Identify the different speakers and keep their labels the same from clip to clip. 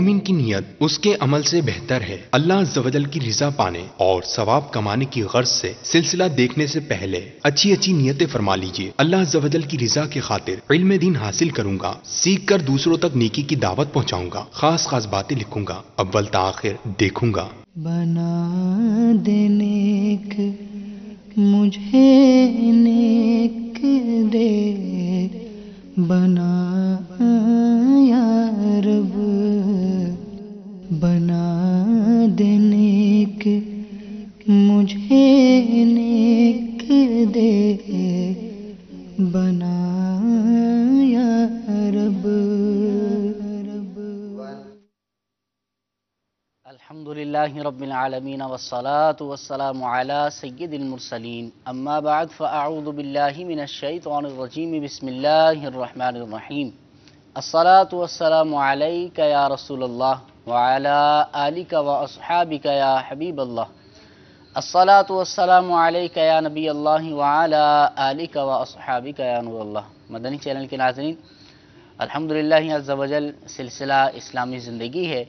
Speaker 1: مومن کی نیت اس کے عمل سے بہتر ہے۔ اللہ عز و جل کی رضا پانے اور ثواب کمانے کی غرض سے سلسلہ دیکھنے سے پہلے اچھی اچھی نیتیں فرما لیجئے۔ اللہ عز و جل کی رضا کی خاطر علم دین حاصل کروں گا، سیکھ کر دوسروں تک نیکی کی دعوت پہنچاؤں گا، خاص خاص باتیں لکھوں گا، اول تا آخر دیکھوں گا۔
Speaker 2: بنا دے نیک مجھے نیک دے، بنا یا رب، بنا دے نیک مجھے نیک دے، بنا یا رب۔
Speaker 3: الحمد للہ رب العالمین والصلاة والسلام علی سید المرسلین، اما بعد فاعوذ باللہ من الشیطان الرجیم، بسم اللہ الرحمن الرحیم۔ الصلاة والسلام علیک یا رسول اللہ وعلی آلک واصحابک یا حبیب اللہ۔ الصلاة والسلام علیک یا نبی اللہ وعلی آلک واصحابک یا نور اللہ۔ مدنی چینل کے ناظرین، الحمدللہ عز و جل سلسلہ اسلامی زندگی ہے۔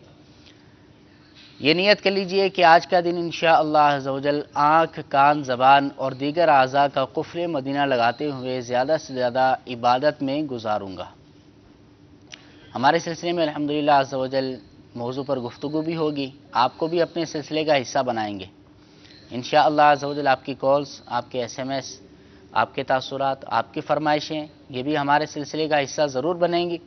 Speaker 3: یہ نیت کر لیجئے کہ آج کا دن انشاءاللہ عز و جل آنکھ، کان، زبان اور دیگر اعضاء کا قفل مدینہ لگاتے ہوئے زیادہ سے زیادہ عبادت میں گزاروں گا۔ ہمارے سلسلے میں الحمدللہ عز و جل موضوع پر گفتگو بھی ہوگی، آپ کو بھی اپنے سلسلے کا حصہ بنائیں گے انشاءاللہ عز و جل۔ آپ کی کالز، آپ کے ایس ایم ایس، آپ کے تاثرات، آپ کی فرمائشیں، یہ بھی ہمارے سلسلے کا حصہ ضرور بنیں گی۔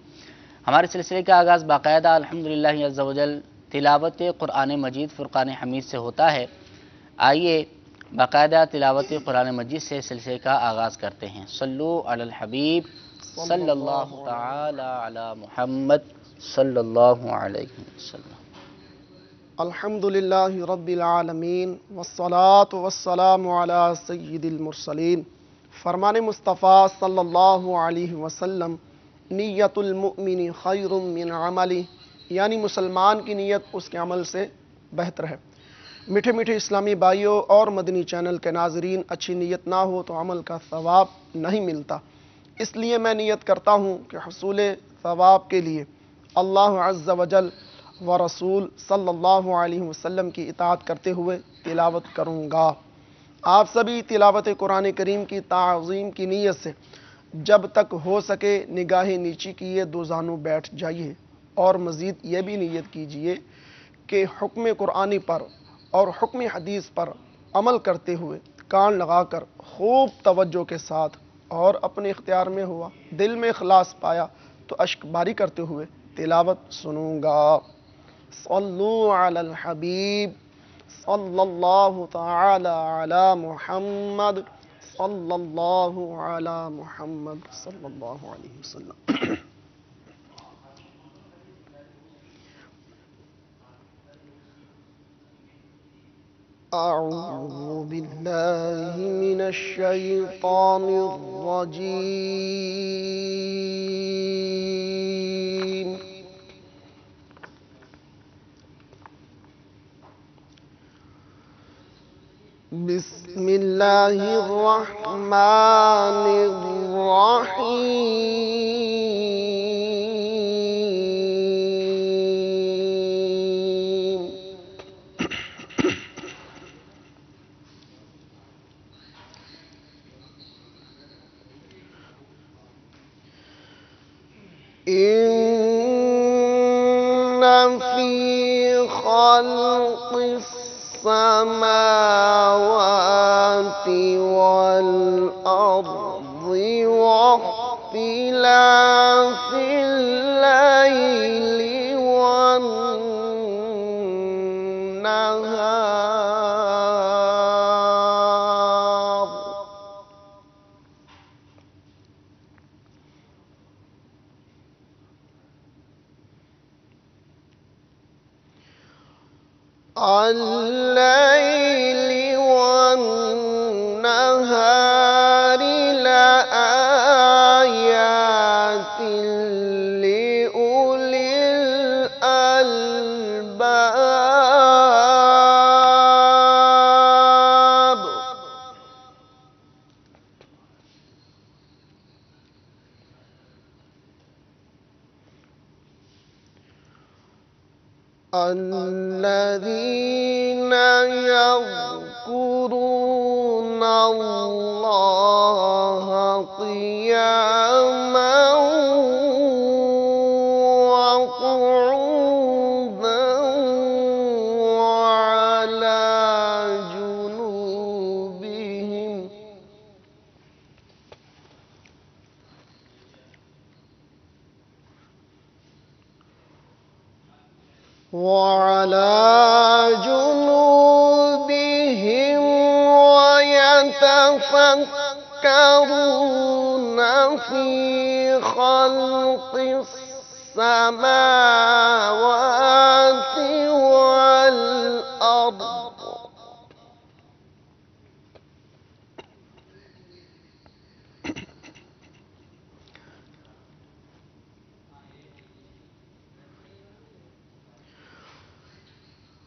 Speaker 3: ہمارے سلسلے کا آغاز باقاعدہ الحمدللہ عز و جل تلاوت قرآن مجید فرقان حمید سے ہوتا ہے۔ آئیے باقاعدہ تلاوت قرآن مجید سے سلسلے کا آغاز کرتے ہیں۔ صلو علی الحبیب صلی اللہ تعالی علی محمد صلی اللہ علیہ وسلم۔
Speaker 4: الحمدللہ رب العالمین والصلاة والسلام علی سید المرسلین۔ فرمان مصطفیٰ صلی اللہ علیہ وسلم، نیت المؤمن خیر من عملی، یعنی مسلمان کی نیت اس کے عمل سے بہتر ہے۔ میٹھے میٹھے اسلامی بھائیوں اور مدنی چینل کے ناظرین، اچھی نیت نہ ہو تو عمل کا ثواب نہیں ملتا، اس لیے میں نیت کرتا ہوں کہ حصول ثواب کے لیے اللہ عز و جل و رسول صلی اللہ علیہ وسلم کی اطاعت کرتے ہوئے تلاوت کروں گا۔ آپ سبھی تلاوت قرآن کریم کی تعظیم کی نیت سے جب تک ہو سکے نگاہ نیچی کیے دو زانوں بیٹھ جائیے، اور مزید یہ بھی نیت کیجئے کہ حکم قرآنی پر اور حکم حدیث پر عمل کرتے ہوئے کان لگا کر خوب توجہ کے ساتھ اور اپنے اختیار میں ہوا، دل میں اخلاص پایا تو اشک باری کرتے ہوئے تلاوت سنوں گا۔ صلو علی الحبیب صلی اللہ تعالی علی محمد صلی اللہ علی محمد صلی اللہ علیہ وسلم۔ اعوذ باللہ من الشیطان الرجیم۔ بسم اللہ الرحمن الرحیم۔ إن في خلق السماوات والأرض واختلاف الليل والنهار الليل والنهار لآيات لأولي الألباب۔ الذين يذكرون الله قياما وقعودا وعلى جنوبهم ويتفكرون في خلق السماوات والأرض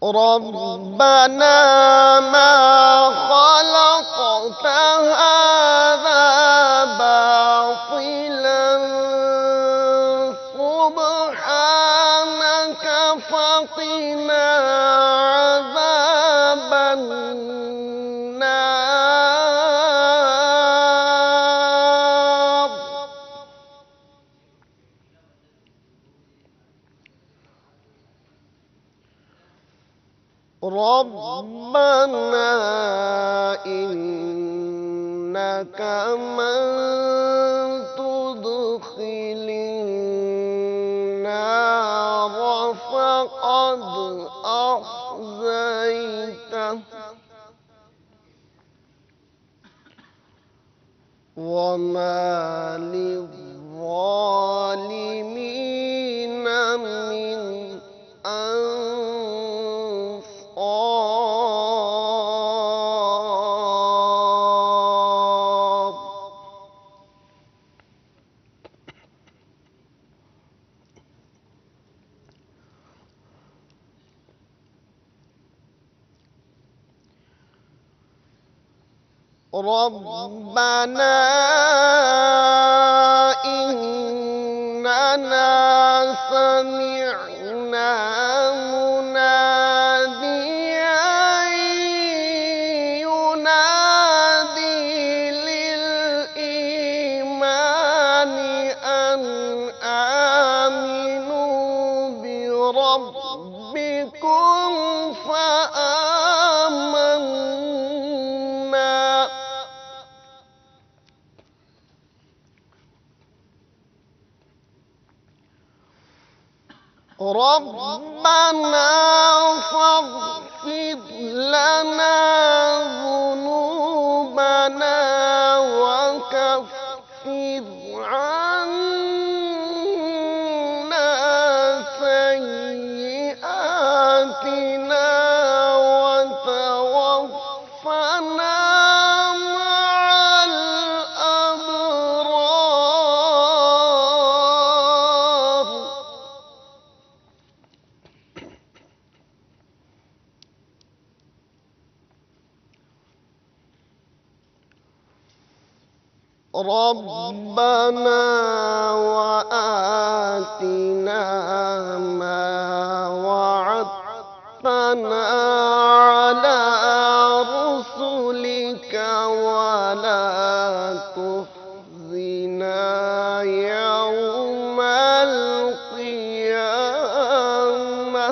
Speaker 4: ربنا ما خلقت هذا باطلا سبحانك فقنا عذاب النار ربنا إنك من تدخل النار فقد أخزيته وما للظالمين من ربنا إننا سمعنا مناديا ينادي للإيمان أن آمنوا بربكم فآمنا ربنا فاغفر لنا ذنوبنا وكفر عنا سيئاتنا وتوفنا مع الأبرار ربنا وآتنا ما وعدتنا على رسلك ولا تخزنا يوم القيامة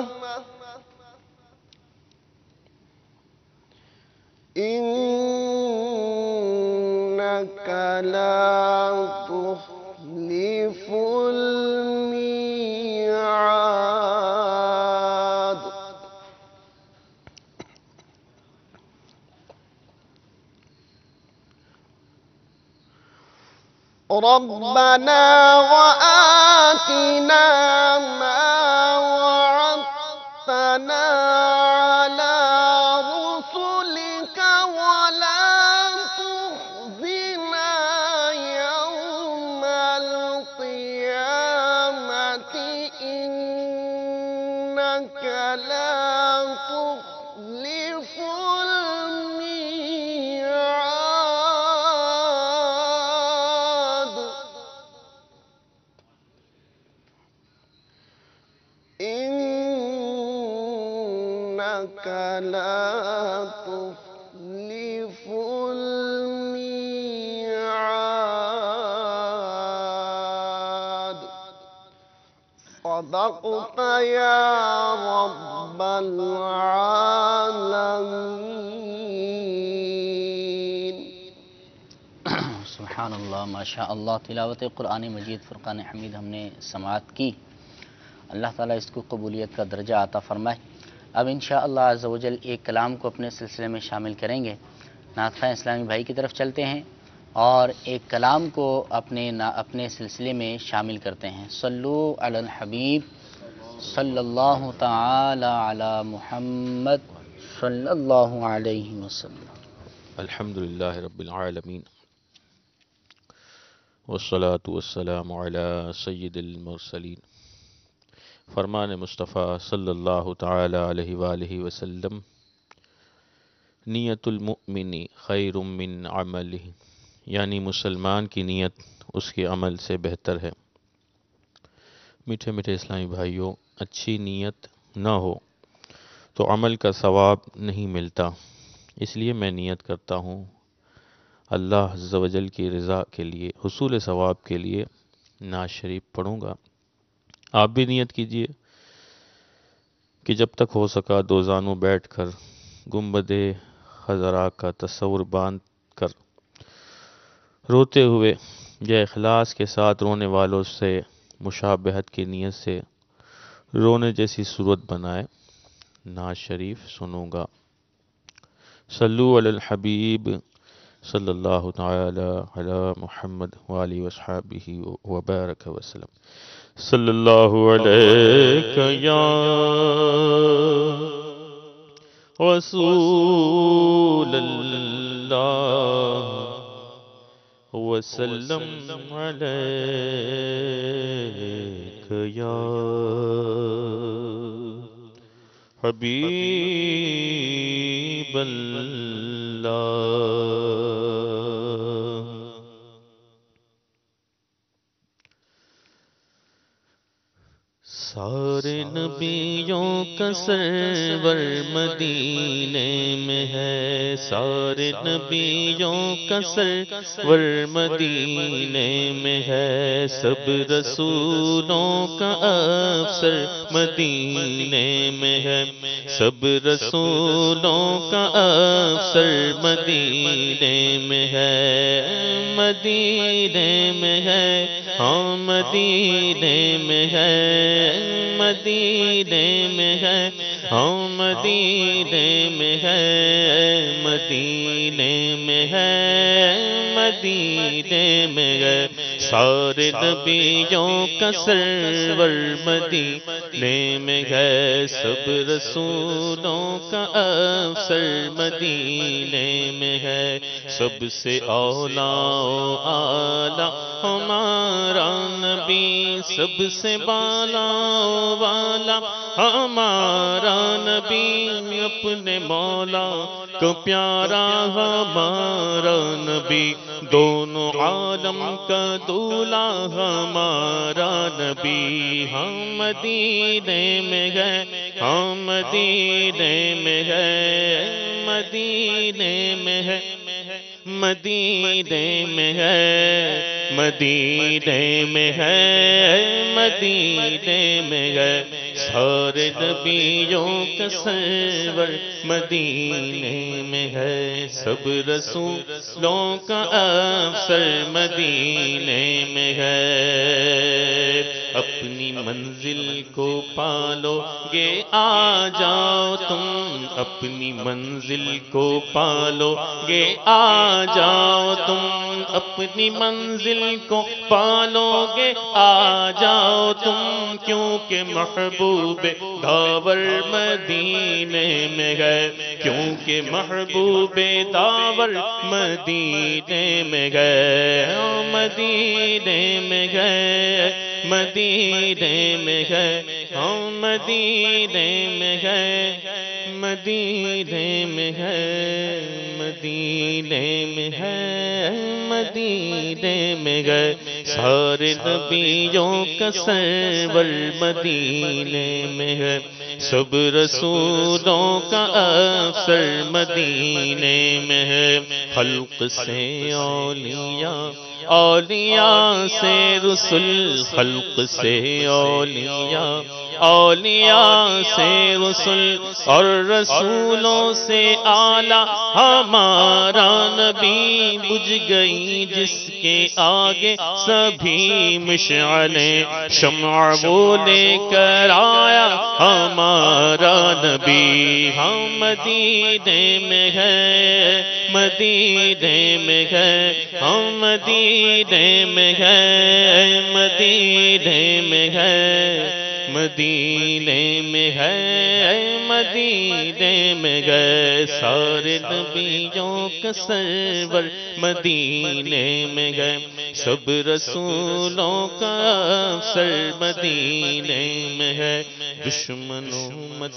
Speaker 4: إنك لا تخلف الميعاد ربنا وآتنا ما وعدتنا على رسلك ولا تخزنا يوم القيامة إنك لا تخلف الميعاد إن إنك لا تخلف الميعاد صدقت يا رب العالمين.
Speaker 3: سبحان اللہ، ماشاء اللہ. تلاوت قرآن مجید فرقان حمید ہم نے سماعت کی. اللہ تعالیٰ اس کو قبولیت کا درجہ عطا فرمائے. اب انشاءاللہ عز و جل ایک کلام کو اپنے سلسلے میں شامل کریں گے. نعت خواہ اسلامی بھائی کی طرف چلتے ہیں اور ایک کلام کو اپنے سلسلے میں شامل کرتے ہیں. صلو علی الحبیب صلی اللہ تعالی علی محمد صلی اللہ علیہ وسلم.
Speaker 5: الحمدللہ رب العالمین والصلاة والسلام علی سید المرسلین. فرمان مصطفیٰ صلی اللہ تعالی علیہ وآلہ وسلم: نیت المؤمن خیر من عملہ، یعنی مسلمان کی نیت اس کے عمل سے بہتر ہے. میٹھے میٹھے اسلامی بھائیوں، اچھی نیت نہ ہو تو عمل کا ثواب نہیں ملتا. اس لیے میں نیت کرتا ہوں اللہ عز و جل کی رضا کے لیے، حصول ثواب کے لیے نعت شریف پڑھوں گا. آپ بھی نیت کیجئے کہ جب تک ہو سکا دو زانوں بیٹھ کر گنبد خضرا کا تصور باندھ کر روتے ہوئے یا اخلاص کے ساتھ رونے والوں سے مشابہت کی نیت سے رونے جیسی صورت بنائے. نعت شریف سنوں گا. صلو علی الحبیب صلی اللہ تعالی علی محمد وآلہ وصحبہ وبارک وسلم. صلی اللہ علیہ یا رسول اللہ وسلم علیک یا حبیب اللہ. سارے نبیوں کا سرور مدینے میں ہے، سارے نبیوں کا سرور مدینے میں ہے، سب رسولوں کا افسر مدینے میں ہے، سب رسولوں کا افسر مدینے میں ہے، مدینے میں ہے، ہاں مدینے میں ہے، مدینے میں ہے، ہاں مدینے میں ہے، مدینے میں ہے، مدینے میں ہے. سارے نبیوں کا سرور مدینے میں ہے، سب رسولوں کا افسر مدینے میں ہے، سب سے اولا اعلیٰ ہمارا نبی، سب سے بالا والا ہمارا نبی، اپنے مولا کو پیارا ہمارا نبی، دونوں عالم کا دولہا ہمارا نبی. ہم مدینے میں گئے، ہم مدینے میں گئے، مدینے میں ہے، مدینے میں ہے، مدینے میں ہے، مدینے میں ہے. سارے نبیوں کا سرور مدینے میں ہے، سب رسولوں کا افسر مدینے میں ہے. اپنی منزل کو پالو گے آ جاؤ تم، اپنی منزل کو پالو گے آ جاؤ تم، اپنی منزل کو پالو گے آ جاؤ تم، کیونکہ محبوب داور مدینے میں ہے، کیونکہ محبوب داور مدینے میں گئے، مدینے میں گئے، مدینے میں گئے، ہم مدینے میں گئے، مدینے میں ہے، مدینے میں ہے، مدینے میں گئے. سارے نبیوں کا سرور مدینے میں ہے، سب رسولوں کا افسر مدینے میں ہے، خلق سے اولیاء، اولیاء سے رسول، خلق سے اولیاء، اولیاء سے رسول، اور رسولوں سے اعلیٰ ہمارا نبی، بجھ گئی جس کے آگے سبھی مشعلیں، شمع وہ لے کر آیا ہمارا نبی، ہم مدینے میں ہیں، مدینے میں ہیں، ہم مدینے میں ہیں، مدینے میں ہیں، مدینے میں ہے، مدینے میں گئے، سارے نبیوں کا سرور مدینے میں گئے، سب رسولوں کا افسر مدینے میں ہے، دشمنوں مت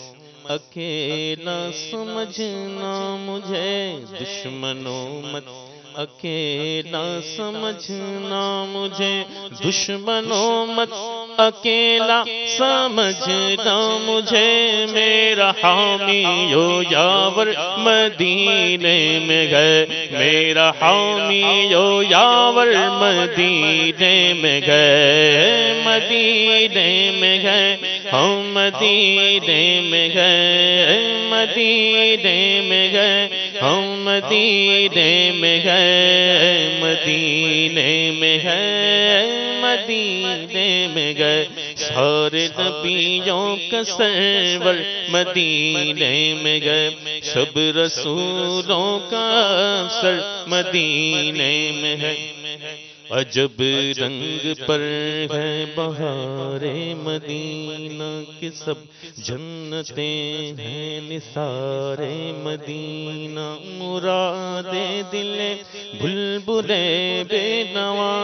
Speaker 5: اکیلا سمجھنا مجھے، دشمنوں مت اکیلا سمجھنا مجھے، دشمنوں مت اکیلا سمجھنا مجھے، میرا حامی و یاور مدینے میں گئے، میرا حامی و یاور مدینے میں گئے، مدینے میں گئے، ہم مدینے میں گئے، مدینے میں گئے، ہم مدینے میں گئے، مدینے میں ہے، مدینے میں گئے، سارے نبیوں کا سرور مدینے میں گئے، سب رسولوں کا افسر مدینے میں ہے، عجب رنگ پر ہے بہار مدینہ کے، سب جنتیں ہیں نثار مدینہ، مراد دل بلبلے بے نوا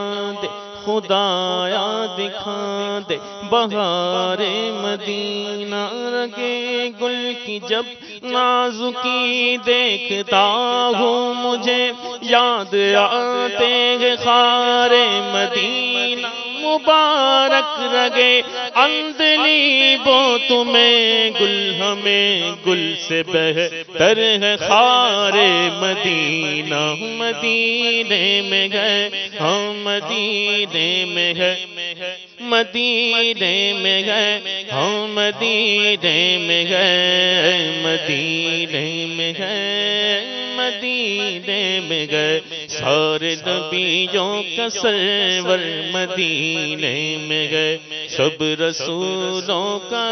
Speaker 5: دے، خدایا دکھا دے بہار مدینہ، رگے گل کی جب نازکی دیکھتا ہوں مجھے یاد آتے ہیں خار مدینہ، مبارک رگے اندلی بو تمہیں گل، ہمیں گل سے بہتر ہے خار مدینہ، مدینے میں گئے، ہم مدینے میں ہے، مدینے میں گئے، ہم مدینے میں گئے، مدینے میں گئے، مدینے میں گئے، سارے نبیوں کا سرور مدینے میں گئے، سب رسولوں کا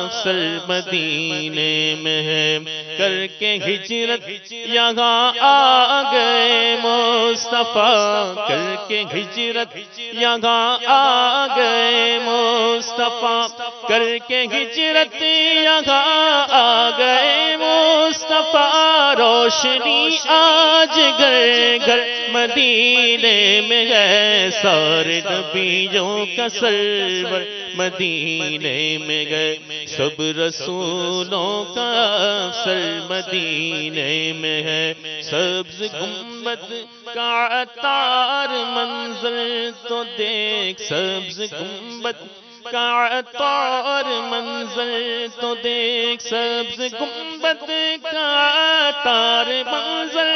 Speaker 5: افسر مدینے میں ہے، کر کے ہجرت یہاں آ گئے مصطفیٰ، کر کے ہجرت یہاں آ گئے مصطفیٰ، کر کے ہجرت یہاں آ گئے مصطفیٰ، روشنی آج گھر گھر مدینے میں ہے، سارے نبیوں کا سرور مدینے میں گئے، سب رسولوں کا افسر مدینے میں ہے، سبز گنبد کا عطار منظر تو دیکھ، سبز گنبد کا عطار منظر تو دیکھ، سبز گنبد کا عطار منظر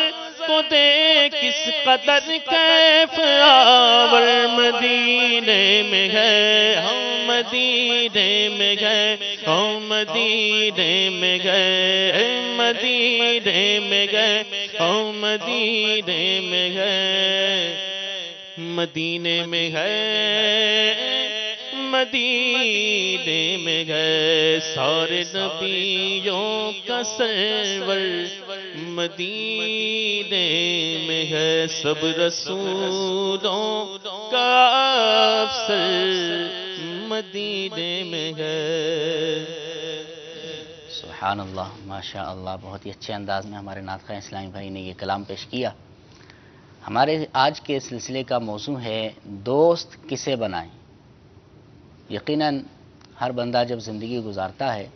Speaker 5: تو دیکھ، کس قدر کیف آور مدینے میں ہے، ہم مدینے میں گئے، ہم مدینے میں گئے، مدینے میں گئے، ہم مدینے میں گئے، مدینے میں ہے، مدینے میں گئے، سارے نبیوں کا سرور مدینے میں ہے، سب رسولوں کا افسر مدینے میں ہے۔
Speaker 3: سبحان اللہ، ماشاء اللہ، بہت ہی اچھے انداز میں ہمارے نعت خواہ اسلامی بھائی نے یہ کلام پیش کیا۔ ہمارے آج کے سلسلے کا موضوع ہے دوست کسے بنائیں۔ یقیناً ہر بندہ جب زندگی گزارتا ہے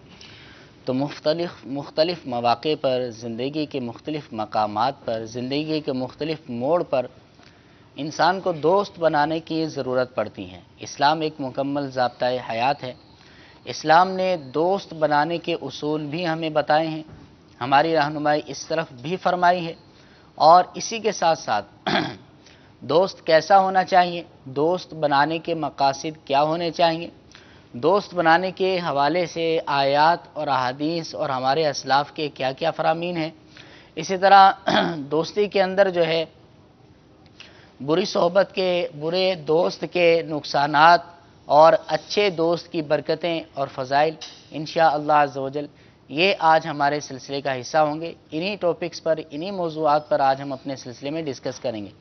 Speaker 3: تو مختلف مواقع پر، زندگی کے مختلف مقامات پر، زندگی کے مختلف موڑ پر انسان کو دوست بنانے کی ضرورت پڑتی ہے۔ اسلام ایک مکمل ضابطۂ حیات ہے۔ اسلام نے دوست بنانے کے اصول بھی ہمیں بتائے ہیں، ہماری رہنمائی اس طرف بھی فرمائی ہے، اور اسی کے ساتھ ساتھ دوست کیسا ہونا چاہیے، دوست بنانے کے مقاصد کیا ہونے چاہیے، دوست بنانے کے حوالے سے آیات اور احادیث اور ہمارے اسلاف کے کیا کیا فرامین ہیں۔ اسی طرح دوستی کے اندر جو ہے بری صحبت کے، برے دوست کے نقصانات اور اچھے دوست کی برکتیں اور فضائل انشاءاللہ عز و جل یہ آج ہمارے سلسلے کا حصہ ہوں گے۔ انہی ٹاپکس پر، انہی موضوعات پر آج ہم اپنے سلسلے میں ڈسکس کریں گے۔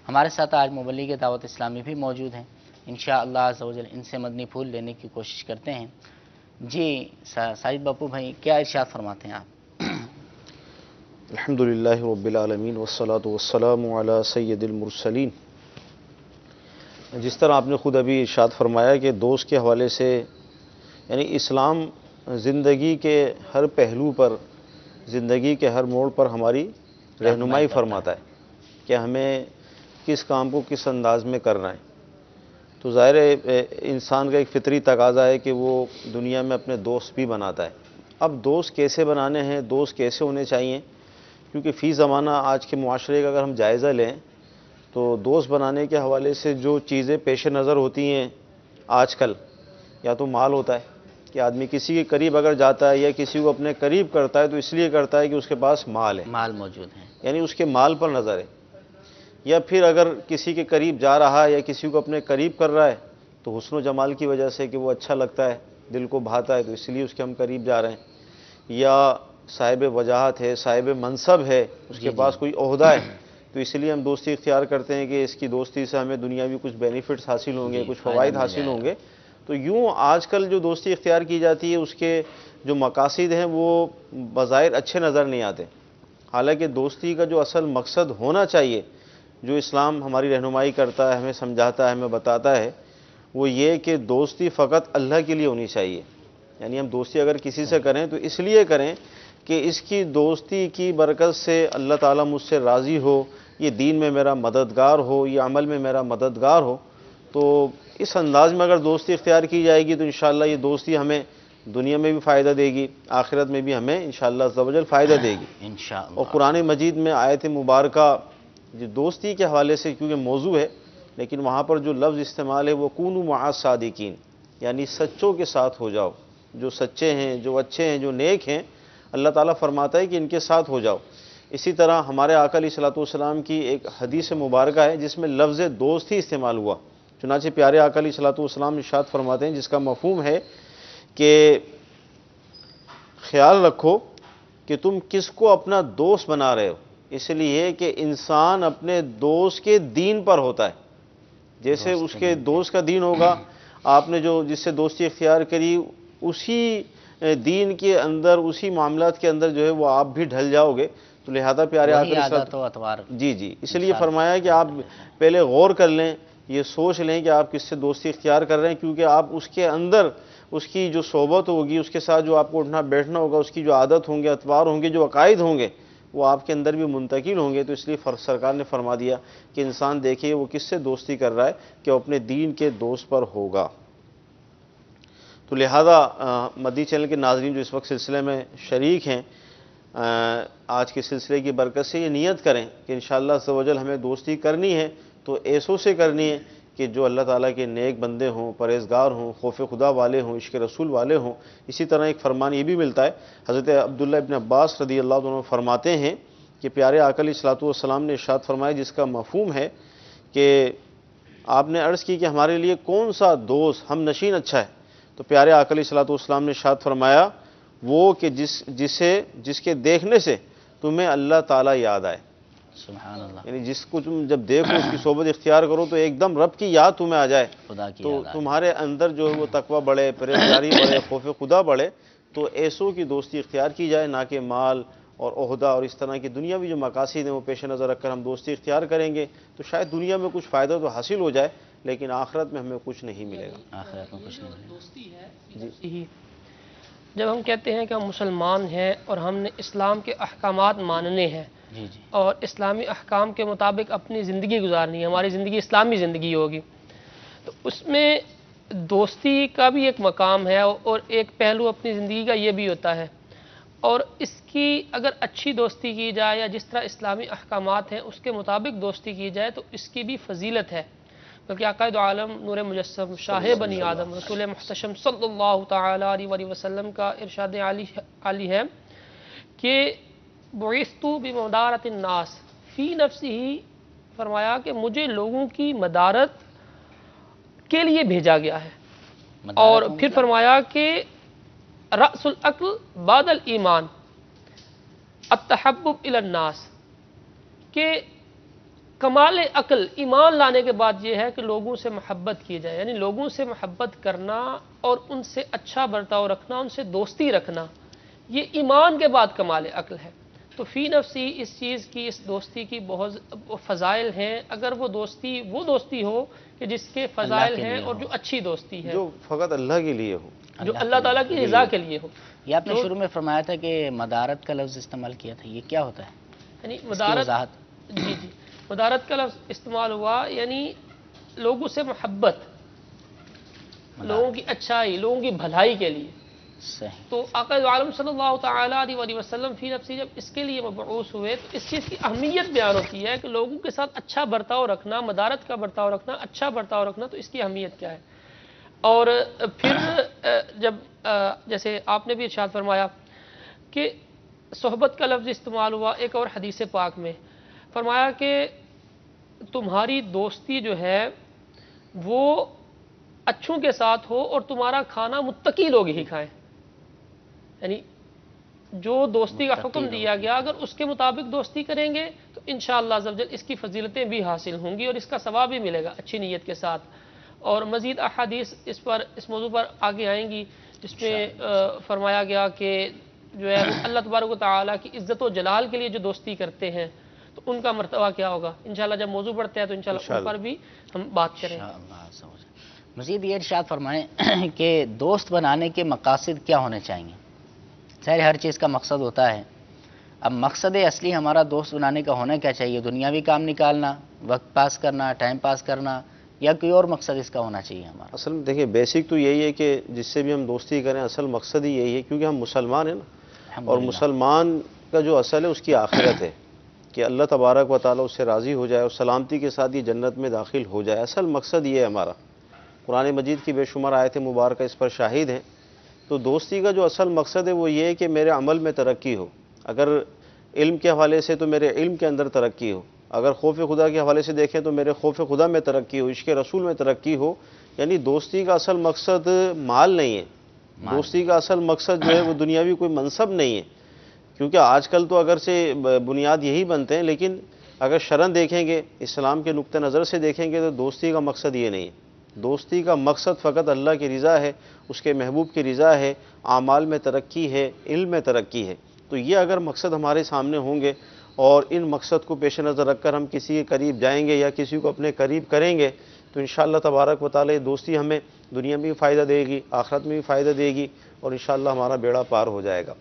Speaker 3: ہمارے ساتھ آج مبلغ دعوت اسلامی بھی موجود ہیں، انشاءاللہ عز و جل ان سے مدنی پھول لینے کی کوشش کرتے ہیں۔ جی ساجد باپو بھائی، کیا ارشاد فرماتے ہیں آپ؟
Speaker 6: الحمدللہ رب العالمین والصلاة والسلام علی سید المرسلین۔ جس طرح آپ نے خود ابھی ارشاد فرمایا کہ دوست کے حوالے سے، یعنی اسلام زندگی کے ہر پہلو پر، زندگی کے ہر موڑ پر ہماری رہنمائی فرماتا ہے کہ ہمیں کس کام کو کس انداز میں کرنا ہے۔ تو ظاہر ہے انسان کا ایک فطری تقاضا ہے کہ وہ دنیا میں اپنے دوست بھی بناتا ہے۔ اب دوست کیسے بنانے ہیں، دوست کیسے ہونے چاہیے، کیونکہ فی زمانہ آج کے معاشرے کا اگر ہم جائزہ لیں تو دوست بنانے کے حوالے سے جو چیزیں پیش نظر ہوتی ہیں آج کل، یا تو مال ہوتا ہے کہ آدمی کسی کے قریب اگر جاتا ہے یا کسی کو اپنے قریب کرتا ہے تو اس لیے کرتا ہے کہ اس کے پاس مال ہے،
Speaker 3: مال موجود ہیں،
Speaker 6: یعنی اس کے مال پر نظر ہے۔ یا پھر اگر کسی کے قریب جا رہا ہے یا کسی کو اپنے قریب کر رہا ہے تو حسن و جمال کی وجہ سے کہ وہ اچھا لگتا ہے، دل کو بھاتا ہے، تو اس لیے اس کے ہم قریب جا رہے ہیں۔ یا صاحب وجاہت ہے، صاحب منصب ہے، اس کے پاس کوئی عہدہ ہے، تو اس لیے ہم دوستی اختیار کرتے ہیں کہ اس کی دوستی سے ہمیں دنیاوی کچھ بینیفٹس حاصل ہوں گے، کچھ فوائد حاصل ہوں گے۔ تو یوں آج کل جو دوستی اختیار کی جاتی ہے اس کے جو مقاصد ہیں وہ بظاہر اچھے نظر نہیں آتے، حالانکہ دوستی کا جو اصل مقصد ہونا چاہیے، جو اسلام ہماری رہنمائی کرتا ہے، ہمیں سمجھاتا ہے، ہمیں بتاتا ہے، وہ یہ کہ دوستی فقط اللہ کے لیے ہونی چاہیے۔ یعنی ہم دوستی اگر کسی سے کریں تو اس لیے کریں کہ اس کی دوستی کی برکت سے اللہ تعالیٰ مجھ سے راضی ہو، یہ دین میں میرا مددگار ہو، یہ عمل میں میرا مددگار ہو۔ تو اس انداز میں اگر دوستی اختیار کی جائے گی تو انشاءاللہ یہ دوستی ہمیں دنیا میں بھی فائدہ دے گی، آخرت میں بھی ہمیں انشاءاللہ عز و جل فائدہ دے گی۔
Speaker 3: انشاءاللہ۔
Speaker 6: اور قرآن مجید میں آیت مبارکہ جو دوستی کے حوالے سے کیونکہ موضوع ہے، لیکن وہاں پر جو لفظ استعمال ہے وہ کونوا مع الصادقین، یعنی سچوں کے ساتھ ہو جاؤ، جو سچے ہیں، جو اچھے ہیں، جو نیک ہیں، اللہ تعالیٰ فرماتا ہے کہ ان کے ساتھ ہو جاؤ۔ اسی طرح ہمارے آقا علیہ الصلوۃ والسلام کی ایک حدیث مبارکہ ہے جس میں لفظ دوست ہی استعمال ہوا، چنانچہ پیارے آقا علیہ الصلوۃ والسلام ارشاد فرماتے ہیں، جس کا مفہوم ہے کہ خیال رکھو کہ تم کس کو اپنا دوست بنا رہے ہو، اس لیے کہ انسان اپنے دوست کے دین پر ہوتا ہے۔ جیسے اس کے دوست کا دین ہوگا، آپ نے جو جس سے دوستی اختیار کری اسی دین کے اندر، اسی معاملات کے اندر جو ہے وہ آپ بھی ڈھل جاؤ گے۔ تو لہذا پیارے آقا
Speaker 3: عادت و اطوار،
Speaker 6: جی اس لیے فرمایا کہ آپ پہلے غور کر لیں، یہ سوچ لیں کہ آپ کس سے دوستی اختیار کر رہے ہیں، کیونکہ آپ اس کے اندر اس کی جو صحبت ہوگی، اس کے ساتھ جو آپ کو اٹھنا بیٹھنا ہوگا، اس کی جو عادت ہوں گے، اطوار ہوں گے، جو عقائد ہوں گے، وہ آپ کے اندر بھی منتقل ہوں گے۔ تو اس لیے سرکار نے فرما دیا کہ انسان دیکھے وہ کس سے دوستی کر رہا ہے کہ وہ اپنے دین کے دوست پر ہوگا۔ تو لہذا مدنی چینل کے ناظرین جو اس وقت سلسلے میں شریک ہیں، آج کے سلسلے کی برکت سے یہ نیت کریں کہ انشاءاللہ عز و جل ہمیں دوستی کرنی ہے تو ایسوں سے کرنی ہے کہ جو اللہ تعالیٰ کے نیک بندے ہوں، پرہیزگار ہوں، خوف خدا والے ہوں، عشق رسول والے ہوں۔ اسی طرح ایک فرمان یہ بھی ملتا ہے، حضرت عبداللہ ابن عباس رضی اللہ عنہ فرماتے ہیں کہ پیارے آقا علیہ الصلوۃ والسلام نے ارشاد فرمایا، جس کا مفہوم ہے کہ آپ نے عرض کی کہ ہمارے لیے کون سا دوست ہم نشین اچھا ہے، تو پیارے آقا علیہ الصلوۃ والسلام نے ارشاد فرمایا وہ کہ جس کے دیکھنے سے تمہیں اللہ تعالیٰ یاد آئے۔
Speaker 3: سبحان اللہ،
Speaker 6: یعنی جس کو تم جب دیکھو، اس کی صحبت اختیار کرو تو ایک دم رب کی یاد تمہیں آ جائے،
Speaker 3: خدا کی
Speaker 6: تو
Speaker 3: یاد آئے۔
Speaker 6: تمہارے اندر جو ہے وہ تقوی بڑھے، پرہیزگاری بڑھے، خوف خدا بڑھے۔ تو ایسوں کی دوستی اختیار کی جائے، نہ کہ مال اور عہدہ اور اس طرح کی دنیاوی جو مقاصد ہیں وہ پیش نظر رکھ کر ہم دوستی اختیار کریں گے تو شاید دنیا میں کچھ فائدہ تو حاصل ہو جائے لیکن آخرت میں ہمیں کچھ نہیں ملے گا۔
Speaker 3: آخرت میں کچھ نہیں ملے گا۔
Speaker 7: دوستی ہے جب ہم کہتے ہیں کہ ہم مسلمان ہیں اور ہم نے اسلام کے احکامات ماننے ہیں
Speaker 3: جی جی
Speaker 7: اور اسلامی احکام کے مطابق اپنی زندگی گزارنی ہے، ہماری زندگی اسلامی زندگی ہوگی، تو اس میں دوستی کا بھی ایک مقام ہے اور ایک پہلو اپنی زندگی کا یہ بھی ہوتا ہے، اور اس کی اگر اچھی دوستی کی جائے یا جس طرح اسلامی احکامات ہیں اس کے مطابق دوستی کی جائے تو اس کی بھی فضیلت ہے، کیونکہ عقائد عالم نور مجسم شاہ بنی آدم رسول محتشم صلی اللہ تعالی علیہ وآلہ وسلم کا ارشاد عالی ہے کہ بعثت بمدارت الناس فی نفسی، فرمایا کہ مجھے لوگوں کی مدارت کے لیے بھیجا گیا ہے، اور پھر فرمایا کہ رأس العقل بعد الایمان التحبب الی الناس، کہ کمال عقل ایمان لانے کے بعد یہ ہے کہ لوگوں سے محبت کی جائے، یعنی لوگوں سے محبت کرنا اور ان سے اچھا برتاؤ رکھنا، ان سے دوستی رکھنا، یہ ایمان کے بعد کمال عقل ہے۔ تو فی نفسی اس چیز کی، اس دوستی کی بہت فضائل ہیں، اگر وہ دوستی ہو کہ جس کے فضائل ہیں اور جو اچھی دوستی ہے،
Speaker 6: جو فقط اللہ کے لیے ہو،
Speaker 7: جو اللہ تعالیٰ کی رضا کے لیے ہو۔
Speaker 3: یہ آپ نے شروع میں فرمایا تھا کہ مدارت کا لفظ استعمال کیا تھا، یہ کیا ہوتا ہے؟
Speaker 7: یعنی
Speaker 3: اس کی
Speaker 7: مدارت،
Speaker 3: وضاحت۔
Speaker 7: جی مدارت کا لفظ استعمال ہوا یعنی لوگوں سے محبت، لوگوں کی اچھائی، لوگوں کی بھلائی کے لیے۔
Speaker 3: صحیح۔
Speaker 7: تو آقا عالم صلی اللہ تعالیٰ علیہ وآلہ وسلم فی نفسی جب اس کے لیے مبعوث ہوئے تو اس چیز کی اہمیت بیان ہوتی ہے کہ لوگوں کے ساتھ اچھا برتاؤ رکھنا، مدارت کا برتاؤ رکھنا، اچھا برتاؤ رکھنا، تو اس کی اہمیت کیا ہے۔ اور پھر جب جیسے آپ نے بھی ارشاد فرمایا کہ صحبت کا لفظ استعمال ہوا ایک اور حدیث پاک میں، فرمایا کہ تمہاری دوستی جو ہے وہ اچھوں کے ساتھ ہو اور تمہارا کھانا متقی لوگ ہی کھائیں، یعنی جو دوستی کا حکم دیا گیا اگر اس کے مطابق دوستی کریں گے تو انشاءاللہ عز و جل اس کی فضیلتیں بھی حاصل ہوں گی اور اس کا ثواب بھی ملے گا اچھی نیت کے ساتھ۔ اور مزید احادیث اس موضوع پر آگے آئیں گی جس میں فرمایا گیا کہ جو ہے وہ اللہ تبارک و تعالیٰ کی عزت و جلال کے لیے جو دوستی کرتے ہیں تو ان کا مرتبہ کیا ہوگا۔ انشاءاللہ جب موضوع پڑھتے ہیں تو انشاءاللہ ان پر بھی ہم بات کریں۔
Speaker 3: مزید یہ ارشاد فرمائیں کہ دوست بنانے کے مقاصد کیا ہونے چاہیے؟ ظاہر ہر چیز کا مقصد ہوتا ہے، اب مقصد اصلی ہمارا دوست بنانے کا ہونا کیا چاہیے؟ دنیاوی کام نکالنا، وقت پاس کرنا، ٹائم پاس کرنا، یا کوئی اور مقصد اس کا ہونا چاہیے ہمارا؟
Speaker 6: اصل میں دیکھیں بیسک تو یہی ہے کہ جس سے بھی ہم دوستی کریں اصل مقصد ہی یہی ہے، کیونکہ ہم مسلمان ہیں نا، اور مسلمان کا جو اصل ہے اس کی آخرت ہے کہ اللہ تبارک و تعالیٰ اس سے راضی ہو جائے اور سلامتی کے ساتھ یہ جنت میں داخل ہو جائے، اصل مقصد یہ ہے ہمارا۔ قرآن مجید کی بے شمار آیتیں مبارکہ اس پر شاہد ہیں۔ تو دوستی کا جو اصل مقصد ہے وہ یہ ہے کہ میرے عمل میں ترقی ہو، اگر علم کے حوالے سے تو میرے علم کے اندر ترقی ہو، اگر خوف خدا کے حوالے سے دیکھیں تو میرے خوف خدا میں ترقی ہو، عشق رسول میں ترقی ہو۔ یعنی دوستی کا اصل مقصد مال نہیں ہے، دوستی کا اصل مقصد جو ہے وہ دنیاوی کوئی منصب نہیں ہے، کیونکہ آج کل تو اگر سے بنیاد یہی بنتے ہیں، لیکن اگر شرعاً دیکھیں گے، اسلام کے نقطہ نظر سے دیکھیں گے تو دوستی کا مقصد یہ نہیں ہے۔ دوستی کا مقصد فقط اللہ کی رضا ہے، اس کے محبوب کی رضا ہے، اعمال میں ترقی ہے، علم میں ترقی ہے۔ تو یہ اگر مقصد ہمارے سامنے ہوں گے اور ان مقصد کو پیش نظر رکھ کر ہم کسی کے قریب جائیں گے یا کسی کو اپنے قریب کریں گے تو انشاءاللہ تبارک و تعالی دوستی ہمیں دنیا میں بھی فائدہ دے گی، آخرت میں بھی فائدہ دے گی، اور انشاءاللہ ہمارا بیڑا پار ہو جائے گا۔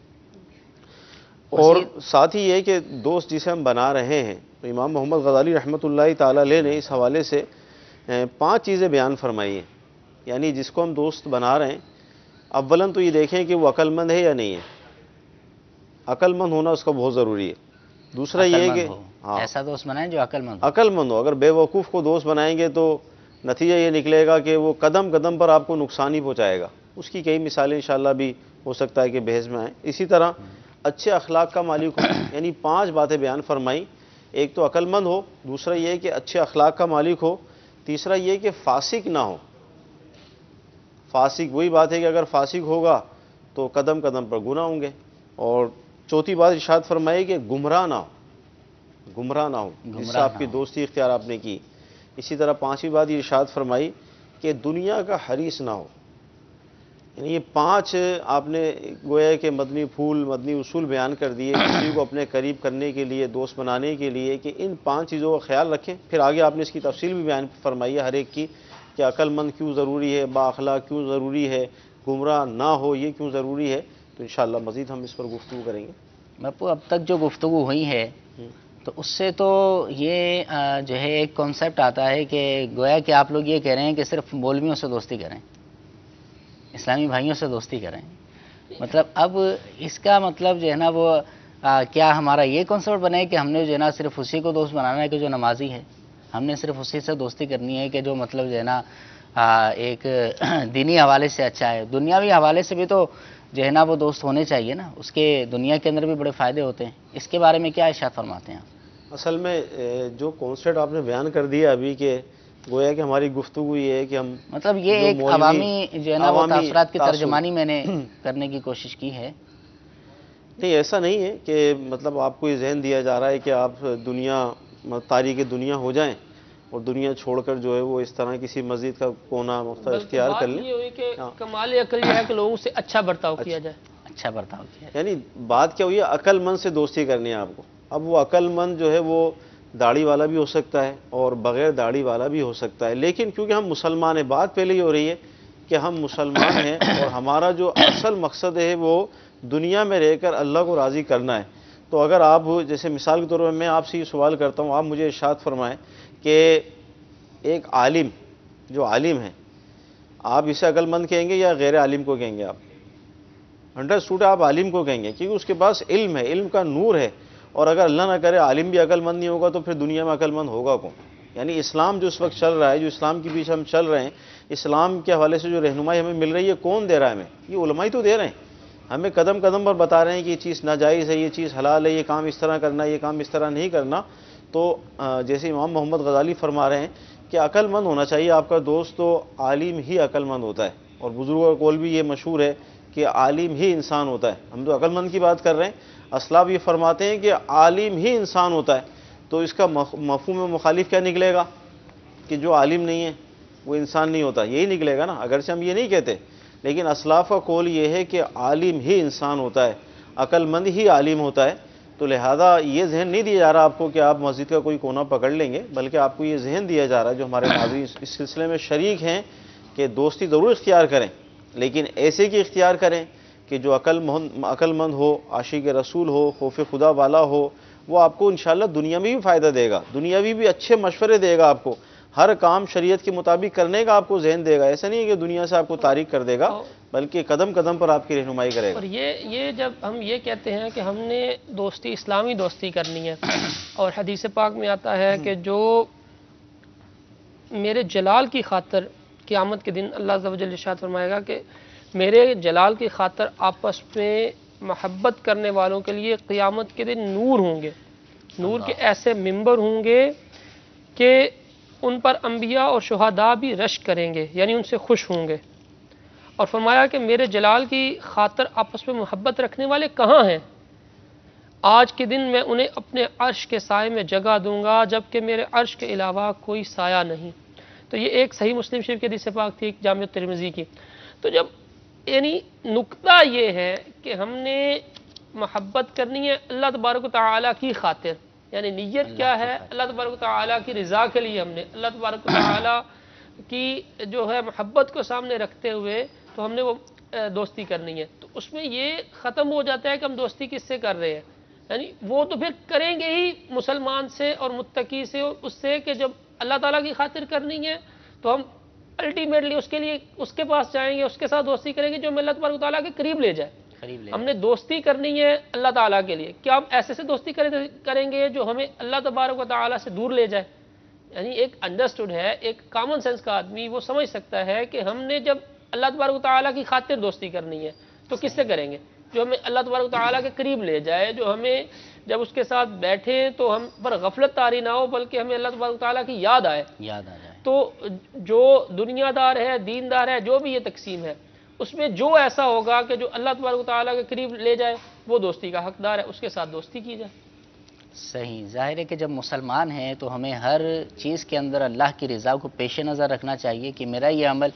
Speaker 6: اور ساتھ ہی یہ کہ دوست جسے ہم بنا رہے ہیں، تو امام محمد غزالی رحمۃ اللہ تعالی علیہ نے اس حوالے سے 5 چیزیں بیان فرمائی ہیں، یعنی جس کو ہم دوست بنا رہے ہیں اولاً تو یہ دیکھیں کہ وہ عقل مند ہے یا نہیں ہے، عقل مند ہونا اس کا بہت ضروری ہے۔ دوسرا یہ ہے کہ
Speaker 3: ایسا دوست بنائیں جو عقل مند ہو۔
Speaker 6: عقل مند ہو، اگر بے وقوف کو دوست بنائیں گے تو نتیجہ یہ نکلے گا کہ وہ قدم قدم پر آپ کو نقصان ہی پہنچائے گا۔ اس کی کئی مثالیں انشاءاللہ بھی ہو سکتا ہے کہ بحث میں آئیں۔ اسی طرح اچھے اخلاق کا مالک ہو، یعنی 5 باتیں بیان فرمائی، ایک تو عقل مند ہو، دوسرا یہ کہ اچھے اخلاق کا مالک ہو، تیسرا یہ کہ فاسق نہ ہو۔ فاسق وہی بات ہے کہ اگر فاسق ہوگا تو قدم قدم پر گناہ ہوں گے، اور چوتھی بات ارشاد فرمائی کہ گمراہ نہ ہو، گمراہ نہ ہو جس سے آپ کی دوستی اختیار آپ نے کی۔ اسی طرح 5ویں بات یہ ارشاد فرمائی کہ دنیا کا حریص نہ ہو، یعنی یہ 5 آپ نے گویا کہ مدنی پھول، مدنی اصول بیان کر دیے کسی کو اپنے قریب کرنے کے لیے، دوست بنانے کے لیے، کہ ان 5 چیزوں کا خیال رکھیں۔ پھر آگے آپ نے اس کی تفصیل بھی بیان فرمائی ہے ہر ایک کی، کہ عقل مند کیوں ضروری ہے، با اخلاق کیوں ضروری ہے، گمراہ نہ ہو یہ کیوں ضروری ہے۔ تو انشاءاللہ مزید ہم اس پر گفتگو کریں گے۔
Speaker 3: باپو اب تک جو گفتگو ہوئی ہے تو اس سے تو یہ جو ہے ایک کانسیپٹ آتا ہے کہ گویا کہ آپ لوگ یہ کہہ رہے ہیں کہ صرف مولویوں سے دوستی کریں، اسلامی بھائیوں سے دوستی کریں. مطلب اب اس کا مطلب جو ہے نا وہ کیا ہمارا یہ کانسیپٹ بنے کہ ہم نے جو ہے نا صرف اسی کو دوست بنانا ہے کہ جو نمازی ہے، ہم نے صرف اسی سے دوستی کرنی ہے کہ جو مطلب جو ہے نا ایک دینی حوالے سے اچھا ہے. دنیاوی حوالے سے بھی تو جو ہے نا وہ دوست ہونے چاہیے نا، اس کے دنیا کے اندر بھی بڑے فائدے ہوتے ہیں. اس کے بارے میں کیا ارشاد فرماتے ہیں آپ؟
Speaker 6: اصل میں جو کانسیپٹ آپ نے بیان کر دیا ابھی کہ گویا کہ ہماری گفتگو یہ ہے کہ ہم
Speaker 3: مطلب یہ
Speaker 6: جو
Speaker 3: ایک
Speaker 6: مولوی
Speaker 3: عوامی جو ہے نا وہ
Speaker 6: عوامی
Speaker 3: تاثرات کی
Speaker 6: تاثر
Speaker 3: ترجمانی میں نے کرنے کی کوشش کی ہے.
Speaker 6: نہیں، ایسا نہیں ہے کہ مطلب آپ کو یہ ذہن دیا جا رہا ہے کہ آپ تاریخ دنیا ہو جائیں اور دنیا چھوڑ کر جو ہے وہ اس طرح کسی مسجد کا کونا مختلف اختیار کر لیں.
Speaker 7: یہ ہوئی کہ کمال عقل یہ ہے کہ لوگوں سے اچھا برتاؤ کیا جائے.
Speaker 3: اچھا برتاؤ کیا.
Speaker 6: یعنی بات کیا ہوئی ہے، عقل مند سے دوستی کرنی ہے آپ کو. اب وہ عقل مند جو ہے وہ داڑھی والا بھی ہو سکتا ہے اور بغیر داڑھی والا بھی ہو سکتا ہے، لیکن کیونکہ ہم مسلمان ہیں، بات پہلے ہی ہو رہی ہے کہ ہم مسلمان ہیں اور ہمارا جو اصل مقصد ہے وہ دنیا میں رہ کر اللہ کو راضی کرنا ہے. تو اگر آپ جیسے مثال کے طور پر میں آپ سے یہ سوال کرتا ہوں، آپ مجھے ارشاد فرمائیں کہ ایک عالم جو عالم ہے، آپ اسے عقل مند کہیں گے یا غیر عالم کو کہیں گے؟ آپ 100% آپ عالم کو کہیں گے کیونکہ اس کے پاس علم ہے، علم کا نور ہے. اور اگر اللہ نہ کرے عالم بھی عقل مند نہیں ہوگا تو پھر دنیا میں عقل مند ہوگا کون؟ یعنی اسلام جو اس وقت چل رہا ہے، جو اسلام کے پیچھے ہم چل رہے ہیں، اسلام کے حوالے سے جو رہنمائی ہمیں مل رہی ہے، کون دے رہا ہے ہمیں؟ یہ علماء ہی تو دے رہے ہیں. ہمیں قدم قدم پر بتا رہے ہیں کہ یہ چیز ناجائز ہے، یہ چیز حلال ہے، یہ کام اس طرح کرنا ہے، یہ کام اس طرح نہیں کرنا. تو جیسے امام محمد غزالی فرما رہے ہیں کہ عقل مند ہونا چاہیے آپ کا دوست، تو عالم ہی عقل مند ہوتا ہے. اور بزرگوں کا قول بھی یہ مشہور ہے کہ عالم ہی انسان ہوتا ہے. ہم تو عقل مند کی بات کر رہے ہیں، اسلاف یہ فرماتے ہیں کہ عالم ہی انسان ہوتا ہے. تو اس کا مفہوم مخالف کیا نکلے گا کہ جو عالم نہیں ہے وہ انسان نہیں ہوتا، یہی نکلے گا نا. اگرچہ ہم یہ نہیں کہتے، لیکن اسلاف کا قول یہ ہے کہ عالم ہی انسان ہوتا ہے، عقل مند ہی عالم ہوتا ہے. تو لہذا یہ ذہن نہیں دیا جا رہا آپ کو کہ آپ مسجد کا کوئی کونا پکڑ لیں گے، بلکہ آپ کو یہ ذہن دیا جا رہا ہے جو ہمارے ناظرین اس سلسلے میں شریک ہیں کہ دوستی ضرور اختیار کریں، لیکن ایسے کی اختیار کریں کہ جو عقل مند ہو، عاشق رسول ہو، خوف خدا والا ہو. وہ آپ کو انشاءاللہ دنیا میں بھی فائدہ دے گا، دنیاوی بھی اچھے مشورے دے گا آپ کو، ہر کام شریعت کے مطابق کرنے کا آپ کو ذہن دے گا. ایسا نہیں ہے کہ دنیا سے آپ کو تاریک کر دے گا، بلکہ قدم قدم پر آپ کی رہنمائی کرے گا.
Speaker 7: اور یہ جب ہم یہ کہتے ہیں کہ ہم نے دوستی اسلامی دوستی کرنی ہے، اور حدیث پاک میں آتا ہے کہ جو میرے جلال کی خاطر قیامت کے دن اللہ عز و جل ارشاد فرمائے گا کہ میرے جلال کی خاطر آپس میں محبت کرنے والوں کے لیے قیامت کے دن نور ہوں گے، نور کے ایسے ممبر ہوں گے کہ ان پر انبیاء اور شہداء بھی رشک کریں گے، یعنی ان سے خوش ہوں گے. اور فرمایا کہ میرے جلال کی خاطر آپس میں محبت رکھنے والے کہاں ہیں؟ آج کے دن میں انہیں اپنے عرش کے سائے میں جگہ دوں گا، جبکہ میرے عرش کے علاوہ کوئی سایہ نہیں. تو یہ ایک صحیح مسلم شریف کی حدیث پاک تھی، جامع ترمذی کی. تو جب یعنی نقطہ یہ ہے کہ ہم نے محبت کرنی ہے اللہ تبارک و تعالیٰ کی خاطر، یعنی نیت کیا ہے؟ اللہ تبارک و تعالیٰ کی رضا کے لیے ہم نے اللہ تبارک و تعالیٰ کی جو ہے محبت کو سامنے رکھتے ہوئے تو ہم نے وہ دوستی کرنی ہے. تو اس میں یہ ختم ہو جاتا ہے کہ ہم دوستی کس سے کر رہے ہیں، یعنی وہ تو پھر کریں گے ہی مسلمان سے اور متقی سے، اور اس سے کہ جب اللہ تعالیٰ کی خاطر کرنی ہے تو ہم الٹیمیٹلی اس کے لیے اس کے پاس جائیں گے، اس کے ساتھ دوستی کریں گے جو ہمیں اللہ تبارک و تعالیٰ کے قریب لے جائے. ہم نے دوستی کرنی ہے اللہ تعالیٰ کے لیے. کیا ہم ایسے سے دوستی کریں گے جو ہمیں اللہ تبارک و تعالیٰ سے دور لے جائے؟ یعنی ایک انڈرسٹوڈ ہے، ایک کامن سینس کا آدمی وہ سمجھ سکتا ہے کہ ہم نے جب اللہ تبارک و تعالیٰ کی خاطر دوستی کرنی ہے تو کس سے کریں گے؟ جو ہمیں اللہ تبارک و تعالیٰ کے قریب لے جائے، جو ہمیں جب اس کے ساتھ بیٹھے تو ہم پر غفلت طاری نہ ہو بلکہ ہمیں اللہ تبارک و تعالیٰ کی یاد آ جائے. تو جو دنیا دار ہے، دیندار ہے، جو بھی یہ تقسیم ہے، اس میں جو ایسا ہوگا کہ جو اللہ تبارک و تعالیٰ کے قریب لے جائے وہ دوستی کا حقدار ہے، اس کے ساتھ دوستی کی جائے.
Speaker 3: صحیح. ظاہر ہے کہ جب مسلمان ہیں تو ہمیں ہر چیز کے اندر اللہ کی رضا کو پیش نظر رکھنا چاہیے کہ میرا یہ عمل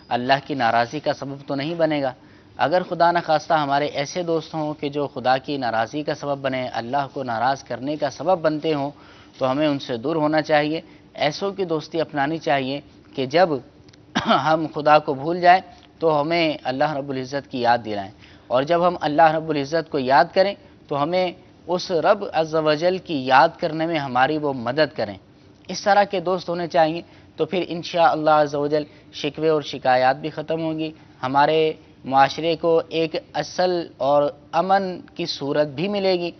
Speaker 3: اللہ کی ناراضی کا سبب تو نہیں بنے گا. اگر خدا نخواستہ ہمارے ایسے دوست ہوں کہ جو خدا کی ناراضی کا سبب بنے، اللہ کو ناراض کرنے کا سبب بنتے ہوں، تو ہمیں ان سے دور ہونا چاہیے. ایسوں کی دوستی اپنانی چاہیے کہ جب ہم خدا کو بھول جائیں تو ہمیں اللہ رب العزت کی یاد دلائیں، اور جب ہم اللہ رب العزت کو یاد کریں تو ہمیں اس رب عز و جل کی یاد کرنے میں ہماری وہ مدد کریں. اس طرح کے دوست ہونے چاہیے، تو پھر انشاءاللہ عز و جل شکوے اور شکایات بھی ختم ہوں گی، ہمارے معاشرے کو ایک اصل اور امن کی صورت بھی ملے گی،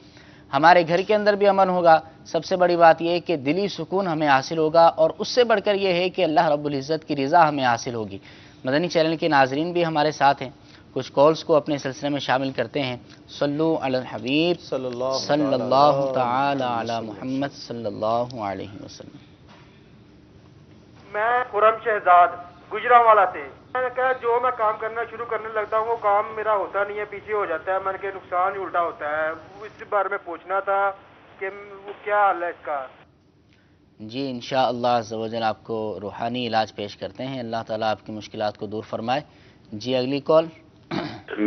Speaker 3: ہمارے گھر کے اندر بھی امن ہوگا. سب سے بڑی بات یہ ہے کہ دلی سکون ہمیں حاصل ہوگا، اور اس سے بڑھ کر یہ ہے کہ اللہ رب العزت کی رضا ہمیں حاصل ہوگی. مدنی چینل کے ناظرین بھی ہمارے ساتھ ہیں، کچھ کالز کو اپنے سلسلے میں شامل کرتے ہیں. صلو علی الحبیب صلی اللہ تعالی علی محمد صلی اللہ علیہ وسلم.
Speaker 8: میں خرم شہزاد گجرانوالا سے. میں نے کہا جو میں کام کرنا شروع کرنے لگتا ہوں وہ کام میرا ہوتا نہیں ہے، پیچھے ہو جاتا ہے. میں نے کہا نقصان ہی الٹا ہوتا ہے. اس بارے میں پوچھنا تھا کہ وہ کیا حل ہے اس کا.
Speaker 3: جی انشاءاللہ عز و جل آپ کو روحانی علاج پیش کرتے ہیں، اللہ تعالیٰ آپ کی مشکلات کو دور فرمائے. جی اگلی کال.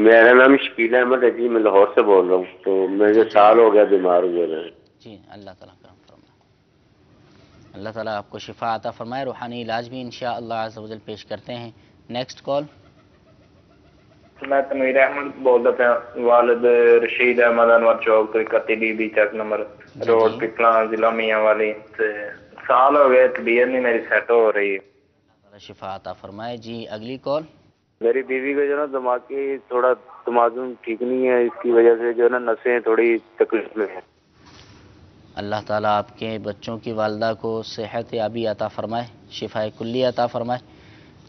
Speaker 9: میرا نام شکیل احمد ہے جی، میں لاہور سے بول رہا ہوں. تو مجھے سال ہو گیا بیمار ہوئے رہے.
Speaker 3: جی اللہ تعالیٰ کرم فرمائے، اللہ تعالیٰ آپ کو شفا عطا فرمائے. روحانی علاج بھی انشاءاللہ عز و جل پیش کرتے ہیں. Next call.
Speaker 10: میں تنویر احمد بول رہا تھا، والد رشید احمد انور چوک طریقہ بی بی چک نمبر روڈ پکلا ضلع میاں والی. سال ہو گئے، طبیعت نہیں میری سیٹ ہو رہی ہے.
Speaker 3: اللہ تعالیٰ شفا عطا فرمائے. جی اگلی کال.
Speaker 9: میری بیوی کو جو ہے نا دماغ کی تھوڑا توازن ٹھیک نہیں ہے، اس کی وجہ سے جو ہے نا نسیں تھوڑی تکلیف میں ہیں.
Speaker 3: اللہ تعالیٰ آپ کے بچوں کی والدہ کو صحت یابی عطا فرمائے، شفا کلی عطا فرمائے.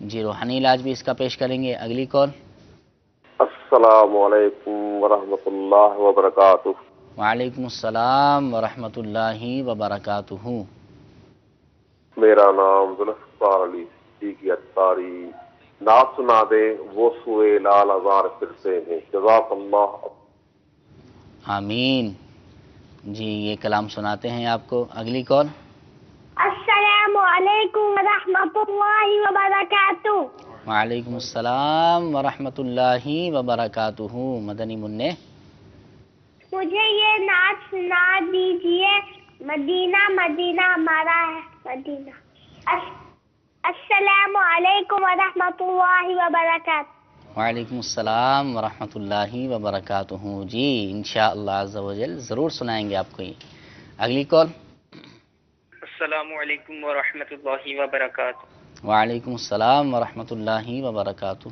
Speaker 3: جی روحانی علاج بھی اس کا پیش کریں گے. اگلی کال.
Speaker 9: السلام علیکم ورحمۃ اللہ وبرکاتہ.
Speaker 3: وعلیکم السلام ورحمۃ اللہ وبرکاتہ.
Speaker 9: میرا نام ذوالفقار علی صدیقی اتاری. نعت سنا دے وہ سوئے لال ہزار پھرتے ہیں. جزاک اللہ.
Speaker 3: آمین. جی یہ کلام سناتے ہیں آپ کو. اگلی کال.
Speaker 11: السلام علیکم ورحمۃ اللہ وبرکاتہ.
Speaker 3: وعلیکم السلام ورحمۃ اللہ وبرکاتہ. مدنی منع.
Speaker 11: مجھے یہ نعت سنا دیجئے، مدینہ مدینہ ہمارا ہے مدینہ. السلام علیکم ورحمۃ اللہ وبرکاتہ.
Speaker 3: وعلیکم السلام ورحمۃ اللہ وبرکاتہ. جی انشاءاللہ عز و جل ضرور سنائیں گے آپ کو یہ. اگلی کال.
Speaker 12: السلام علیکم ورحمۃ اللہ وبرکاتہ.
Speaker 3: وعلیکم السلام ورحمۃ اللہ وبرکاتہ.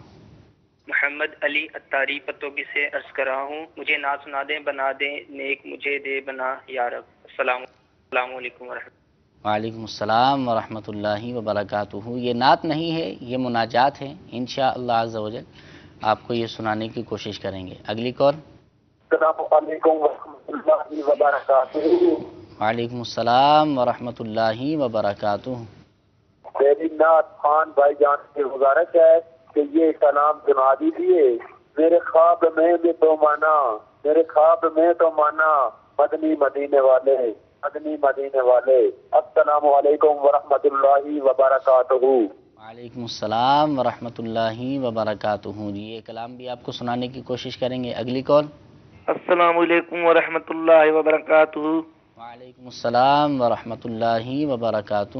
Speaker 12: محمد علی اتاری پتوگی سے عرض کر رہا ہوں، مجھے نعت سنا دیں، بنا دیں نیک مجھے دے بنا یا رب. السلام علیکم ورحمۃ.
Speaker 3: وعلیکم السلام ورحمۃ اللہ وبرکاتہ. یہ نعت نہیں ہے، یہ مناجات ہے. انشاءاللہ عز و جل آپ کو یہ سنانے کی کوشش کریں گے. اگلی کال.
Speaker 9: السلام علیکم ورحمۃ اللہ وبرکاتہ.
Speaker 3: وعلیکم السلام ورحمۃ اللہ وبرکاتہ.
Speaker 9: میری نعت خان بھائی جان سے گزارش ہے کہ یہ کلام سنا دیجیے. میرے خواب میں بھی تو مانا، میرے خواب میں تو مانا، مدنی مدینے والے، مدنی مدینے والے. السلام علیکم ورحمۃ اللہ وبرکاتہ.
Speaker 3: وعلیکم السلام ورحمۃ اللہ وبرکاتہ. جی یہ کلام بھی آپ کو سنانے کی کوشش کریں گے. اگلی کال.
Speaker 12: السلام علیکم ورحمۃ اللہ وبرکاتہ.
Speaker 3: وعلیکم السلام ورحمۃ اللہ وبرکاتہ.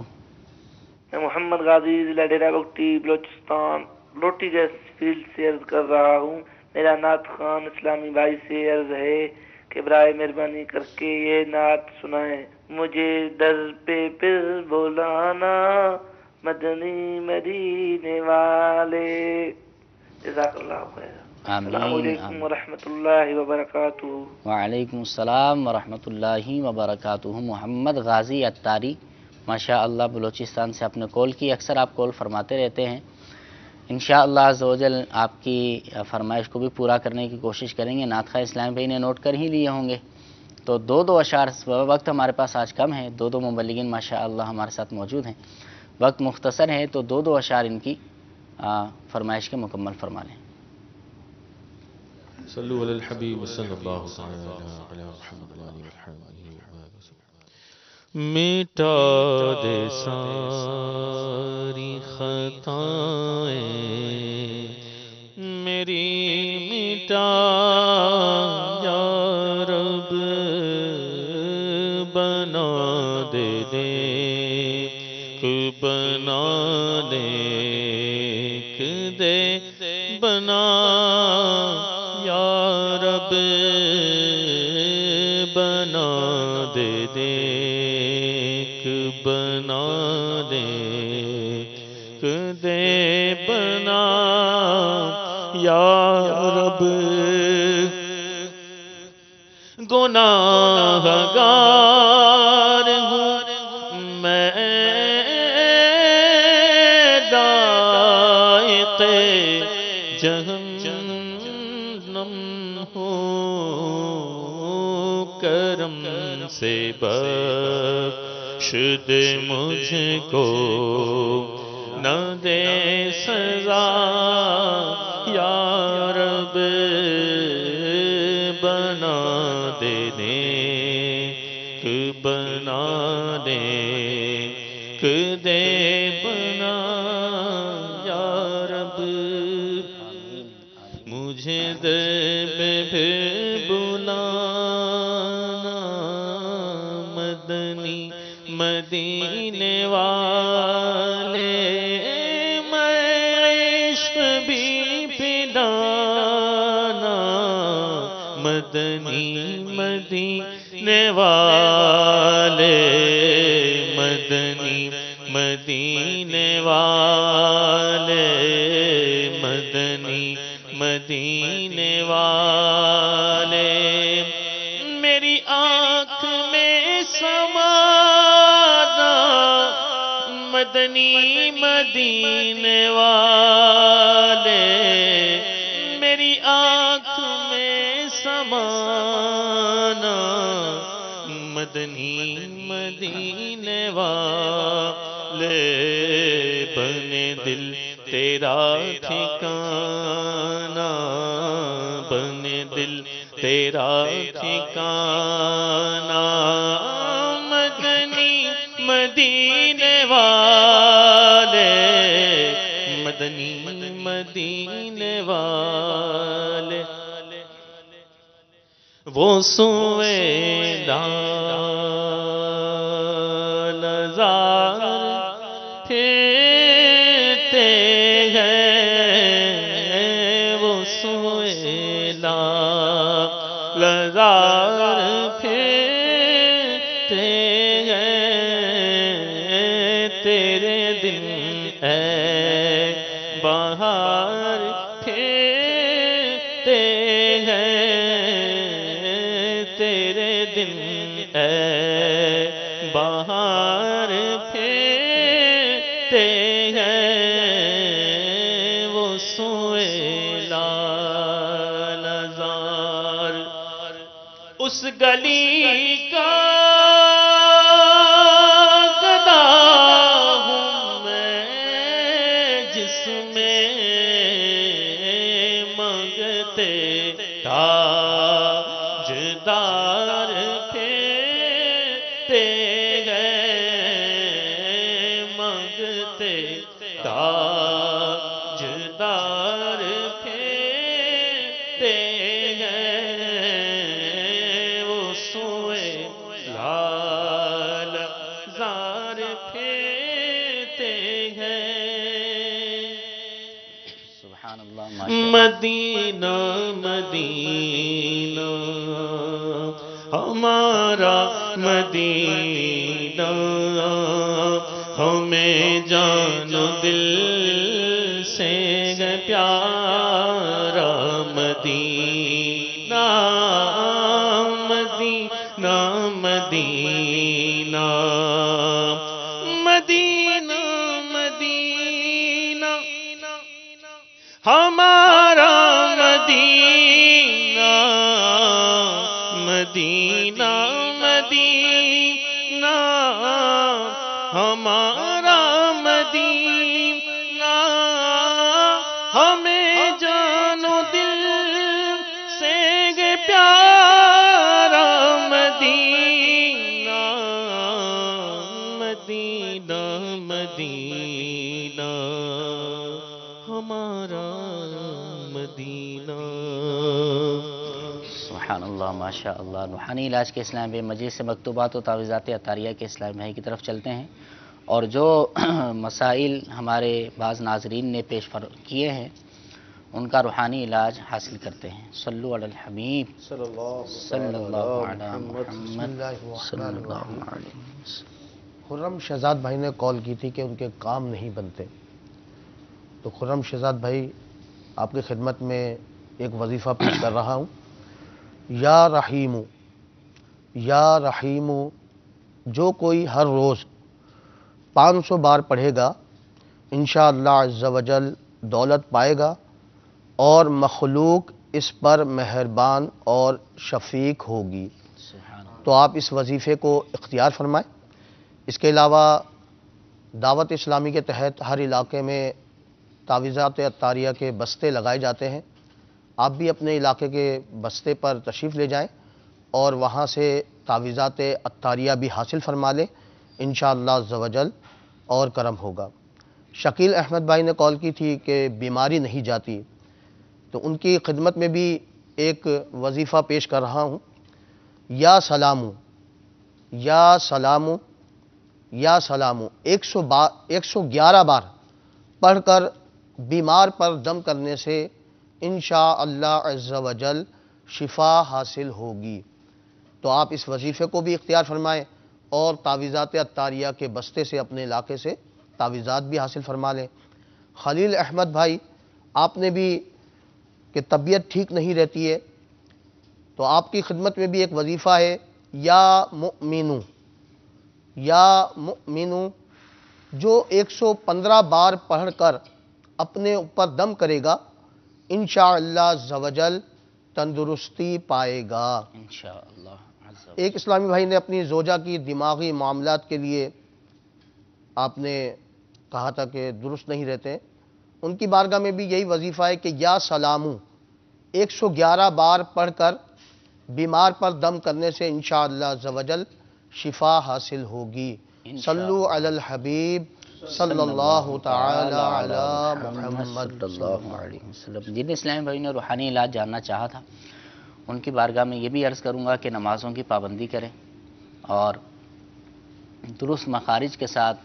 Speaker 12: میں محمد غازی ضلع ڈیرہ بگٹی بلوچستان روٹی گیس فیلڈ سے عرض کر رہا ہوں. میرا نعت خان اسلامی بھائی سے عرض ہے کہ برائے مہربانی کر کے یہ نعت سنائیں. مجھے در پہ پھر بلانا مدنی مدینے والے. جزاک اللہ خیر. السلام علیکم ورحمۃ اللہ وبرکاتہ.
Speaker 3: وعلیکم السلام ورحمۃ اللہ وبرکاتہ. محمد غازی اتاری ماشاء اللہ بلوچستان سے آپ نے کال کی. اکثر آپ کال فرماتے رہتے ہیں. انشاءاللہ عز و جل آپ کی فرمائش کو بھی پورا کرنے کی کوشش کریں گے. نعت خواہ اسلام بھائی نے نوٹ کر ہی لیے ہوں گے. تو دو اشعار، وقت ہمارے پاس آج کم ہے، دو مبلغین ماشاء اللہ ہمارے ساتھ موجود ہیں، وقت مختصر ہے، تو دو اشعار ان کی فرمائش کے مکمل فرما لیں.
Speaker 5: صلو علی الحبیب صلی اللہ علیہ وسلم. مٹا دے ساری خطائیں میری، مٹا یا رب، بنا دے نیک، بنا نیک دے بنا یا رب، بنا بنا دے نیک بنا دے دے بنا یا رب گناہ گار ہوں میں دائق جہنم ہوں کرم سے بخش دے مجھ کو نہ دے سزا یا رب بنا دے نیک بنا نیک دے بنا یا رب مجھے دے پہ بلانا مدنی مدینے والے مدنی مدینے والے مدنی مدینے والے مدنی مدینے والے میری آنکھ میں سمانا مدنی مدینے والے میری آنکھ میں سمانا مدنی مدینے والے بنے دل تیرا ٹھکانا بنے دل تیرا ٹھکانا مدنی مدینے والے مدنی مدینے والے وہ سویدہ لزار پھرتے ہیں وہ سویدہ لزار پھرتے ہیں تیرے دن اے بہار پھرتے ہیں تیرے دن اے بہار پھرتے ہیں وہ سویلا لزار اس گلی کا گدا ہوں میں جس میں منگتے تاجدار پھرتے ہیں منگتے تاجدار پھرتے ہیں وہ سوئے لال زار پھرتے ہیں
Speaker 3: سبحان اللہ
Speaker 5: مدینہ مدینہ ہمارا مدینہ ہمیں جان و دل سے پیارا مدینہ مدینہ مدینہ مدینہ مدینہ ہمارا مدینہ مدینہ مدینہ ہمارا مدینہ ہمیں جان و دل سے پیارا مدینہ مدینہ مدینہ ہمارا مدینہ
Speaker 3: سبحان اللہ ماشاء اللہ روحانی علاج کے اسلام بے مجید سے مکتوبات و تعویذات عطاریہ کے اسلام بھائی کی طرف چلتے ہیں اور جو مسائل ہمارے بعض ناظرین نے پیش کیے ہیں ان کا روحانی علاج حاصل کرتے ہیں۔ صلو علی الحبیب
Speaker 6: صلی اللہ
Speaker 3: صلی اللہ علی
Speaker 6: محمد۔
Speaker 3: محمد صلی اللہ علیہ وسلم۔
Speaker 13: خرم شہزاد بھائی نے کال کی تھی کہ ان کے کام نہیں بنتے، تو خرم شہزاد بھائی آپ کی خدمت میں ایک وظیفہ پیش کر رہا ہوں۔ یا رحیم یا رحیم، جو کوئی ہر روز 500 بار پڑھے گا انشاءاللہ عز و جل دولت پائے گا، اور مخلوق اس پر مہربان اور شفیق ہوگی۔ تو آپ اس وظیفے کو اختیار فرمائیں۔ اس کے علاوہ دعوت اسلامی کے تحت ہر علاقے میں تعویذات عطاریہ کے بستے لگائے جاتے ہیں۔ آپ بھی اپنے علاقے کے بستے پر تشریف لے جائیں اور وہاں سے تعویذات عطاریہ بھی حاصل فرما لیں، انشاءاللہ عز و جل اور کرم ہوگا۔ شکیل احمد بھائی نے کال کی تھی کہ بیماری نہیں جاتی، تو ان کی خدمت میں بھی ایک وظیفہ پیش کر رہا ہوں۔ یا سلامو یا سلامو یا سلامو 111 بار پڑھ کر بیمار پر دم کرنے سے انشاءاللہ عز و جل شفا حاصل ہوگی۔ تو آپ اس وظیفے کو بھی اختیار فرمائیں اور تعویذات عطاریہ کے بستے سے اپنے علاقے سے تعویذات بھی حاصل فرما لیں۔ خلیل احمد بھائی، آپ نے بھی کہ طبیعت ٹھیک نہیں رہتی ہے، تو آپ کی خدمت میں بھی ایک وظیفہ ہے۔ یا مؤمنو یا مؤمنو، جو 115 بار پڑھ کر اپنے اوپر دم کرے گا انشاءاللہ عز و جل تندرستی پائے گا۔
Speaker 3: انشاءاللہ عز و جل۔
Speaker 13: ایک اسلامی بھائی نے اپنی زوجہ کی دماغی معاملات کے لیے آپ نے کہا تھا کہ درست نہیں رہتے، ان کی بارگاہ میں بھی یہی وظیفہ ہے کہ یا سلامو 111 بار پڑھ کر بیمار پر دم کرنے سے انشاءاللہ عز و جل شفا حاصل ہوگی۔ صلو علی الحبیب صلی اللہ تعالی علی محمد
Speaker 3: صلی اللہ علیہ وسلم۔ جن اسلامی بھائی نے روحانی علاج جاننا چاہا تھا، ان کی بارگاہ میں یہ بھی عرض کروں گا کہ نمازوں کی پابندی کریں اور درست مخارج کے ساتھ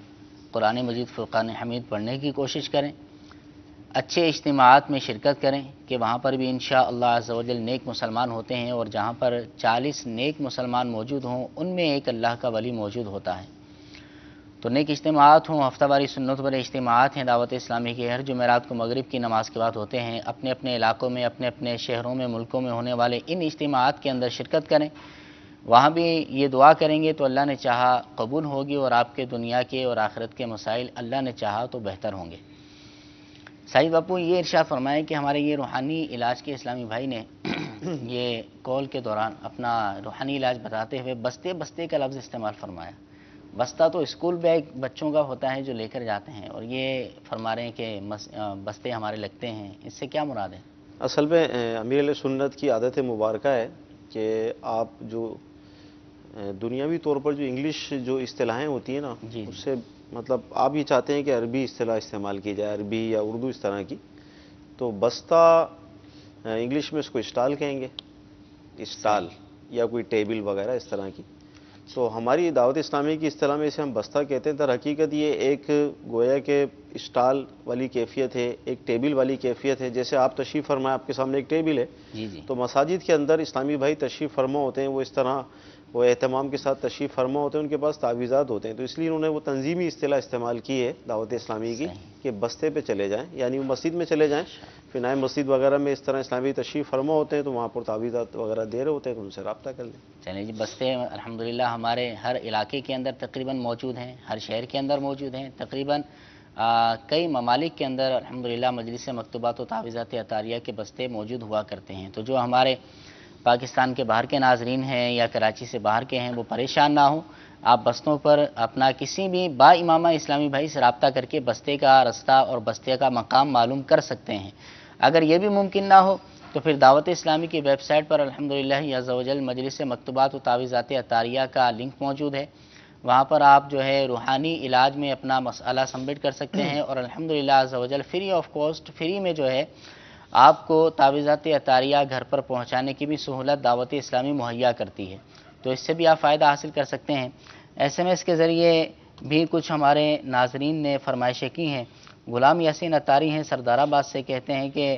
Speaker 3: قرآن مجید فرقان حمید پڑھنے کی کوشش کریں، اچھے اجتماعات میں شرکت کریں کہ وہاں پر بھی انشاءاللہ عز و جل نیک مسلمان ہوتے ہیں، اور جہاں پر 40 نیک مسلمان موجود ہوں ان میں ایک اللہ کا ولی موجود ہوتا ہے۔ تو نیک اجتماعات ہوں، ہفتہ واری سنت والے اجتماعات ہیں دعوت اسلامی کے، ہر جمعرات کو مغرب کی نماز کے بعد ہوتے ہیں۔ اپنے اپنے علاقوں میں، اپنے اپنے شہروں میں، ملکوں میں ہونے والے ان اجتماعات کے اندر شرکت کریں، وہاں بھی یہ دعا کریں گے تو اللہ نے چاہا قبول ہوگی، اور آپ کے دنیا کے اور آخرت کے مسائل اللہ نے چاہا تو بہتر ہوں گے۔ سعید باپو یہ ارشاد فرمائے کہ ہمارے یہ روحانی علاج کے اسلامی بھائی نے یہ کال کے دوران اپنا روحانی علاج بتاتے ہوئے بستے بستے کا لفظ استعمال فرمایا۔ بستہ تو اسکول بیگ بچوں کا ہوتا ہے جو لے کر جاتے ہیں، اور یہ فرما رہے ہیں کہ بستے ہمارے لگتے ہیں، اس سے کیا مراد ہے؟
Speaker 6: اصل میں امیر علیہ سنت کی عادت مبارکہ ہے کہ آپ جو دنیاوی طور پر جو انگلش جو اصطلاحیں ہوتی ہیں نا، اس سے مطلب آپ یہ چاہتے ہیں کہ عربی اصطلاح استعمال کی جائے، عربی یا اردو اس طرح کی، تو بستہ انگلش میں اس کو اسٹال کہیں گے، اسٹال یا کوئی ٹیبل وغیرہ اس طرح کی۔ تو ہماری دعوت اسلامی کی اصطلاح میں اسے ہم بستہ کہتے ہیں۔ در حقیقت یہ ایک گویا کہ اسٹال والی کیفیت ہے، ایک ٹیبل والی کیفیت ہے۔ جیسے آپ تشریف فرمائے، آپ کے سامنے ایک ٹیبل ہے، تو مساجد کے اندر اسلامی بھائی تشریف فرما ہوتے ہیں، وہ اس طرح وہ اہتمام کے ساتھ تشریف فرما ہوتے ہیں، ان کے پاس تعویذات ہوتے ہیں، تو اس لیے انہوں نے وہ تنظیمی اصطلاح استعمال کی ہے دعوت اسلامی کی کہ بستے پہ چلے جائیں، یعنی وہ مسجد میں چلے جائیں، پھر نئے مسجد وغیرہ میں اس طرح اسلامی تشریف فرما ہوتے ہیں تو وہاں پر تعویذات وغیرہ دے رہے ہوتے ہیں، تو ان سے رابطہ کر لیں۔
Speaker 3: چلیں جی، بستے الحمدللہ ہمارے ہر علاقے کے اندر تقریباً موجود ہیں، ہر شہر کے اندر موجود ہیں، تقریباً کئی ممالک کے اندر الحمدللہ مجلس مکتوبات و تعویذات عطاریہ کے بستے موجود ہوا کرتے ہیں۔ تو جو ہمارے پاکستان کے باہر کے ناظرین ہیں یا کراچی سے باہر کے ہیں وہ پریشان نہ ہوں، آپ بستوں پر اپنا کسی بھی با امامہ اسلامی بھائی سے رابطہ کر کے بستے کا رستہ اور بستے کا مقام معلوم کر سکتے ہیں۔ اگر یہ بھی ممکن نہ ہو تو پھر دعوت اسلامی کی ویب سائٹ پر الحمدللہ عز و جل مجلس مکتوبات و تعویذات عطاریہ کا لنک موجود ہے، وہاں پر آپ جو ہے روحانی علاج میں اپنا مسئلہ سبمٹ کر سکتے ہیں، اور الحمدللہ عز و جل فری آف کاسٹ، فری میں جو ہے آپ کو تعویذات عطاریہ گھر پر پہنچانے کی بھی سہولت دعوت اسلامی مہیا کرتی ہے، تو اس سے بھی آپ فائدہ حاصل کر سکتے ہیں۔ SMS کے ذریعے بھی کچھ ہمارے ناظرین نے فرمائشیں کی ہیں۔ غلام یاسین عطاری ہیں سردار آباد سے، کہتے ہیں کہ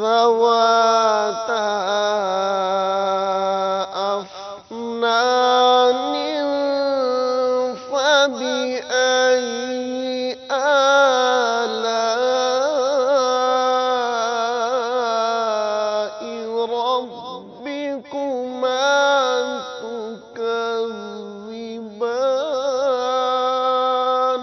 Speaker 4: ذواتا أفنان فبأي آلاء ربكما تكذبان.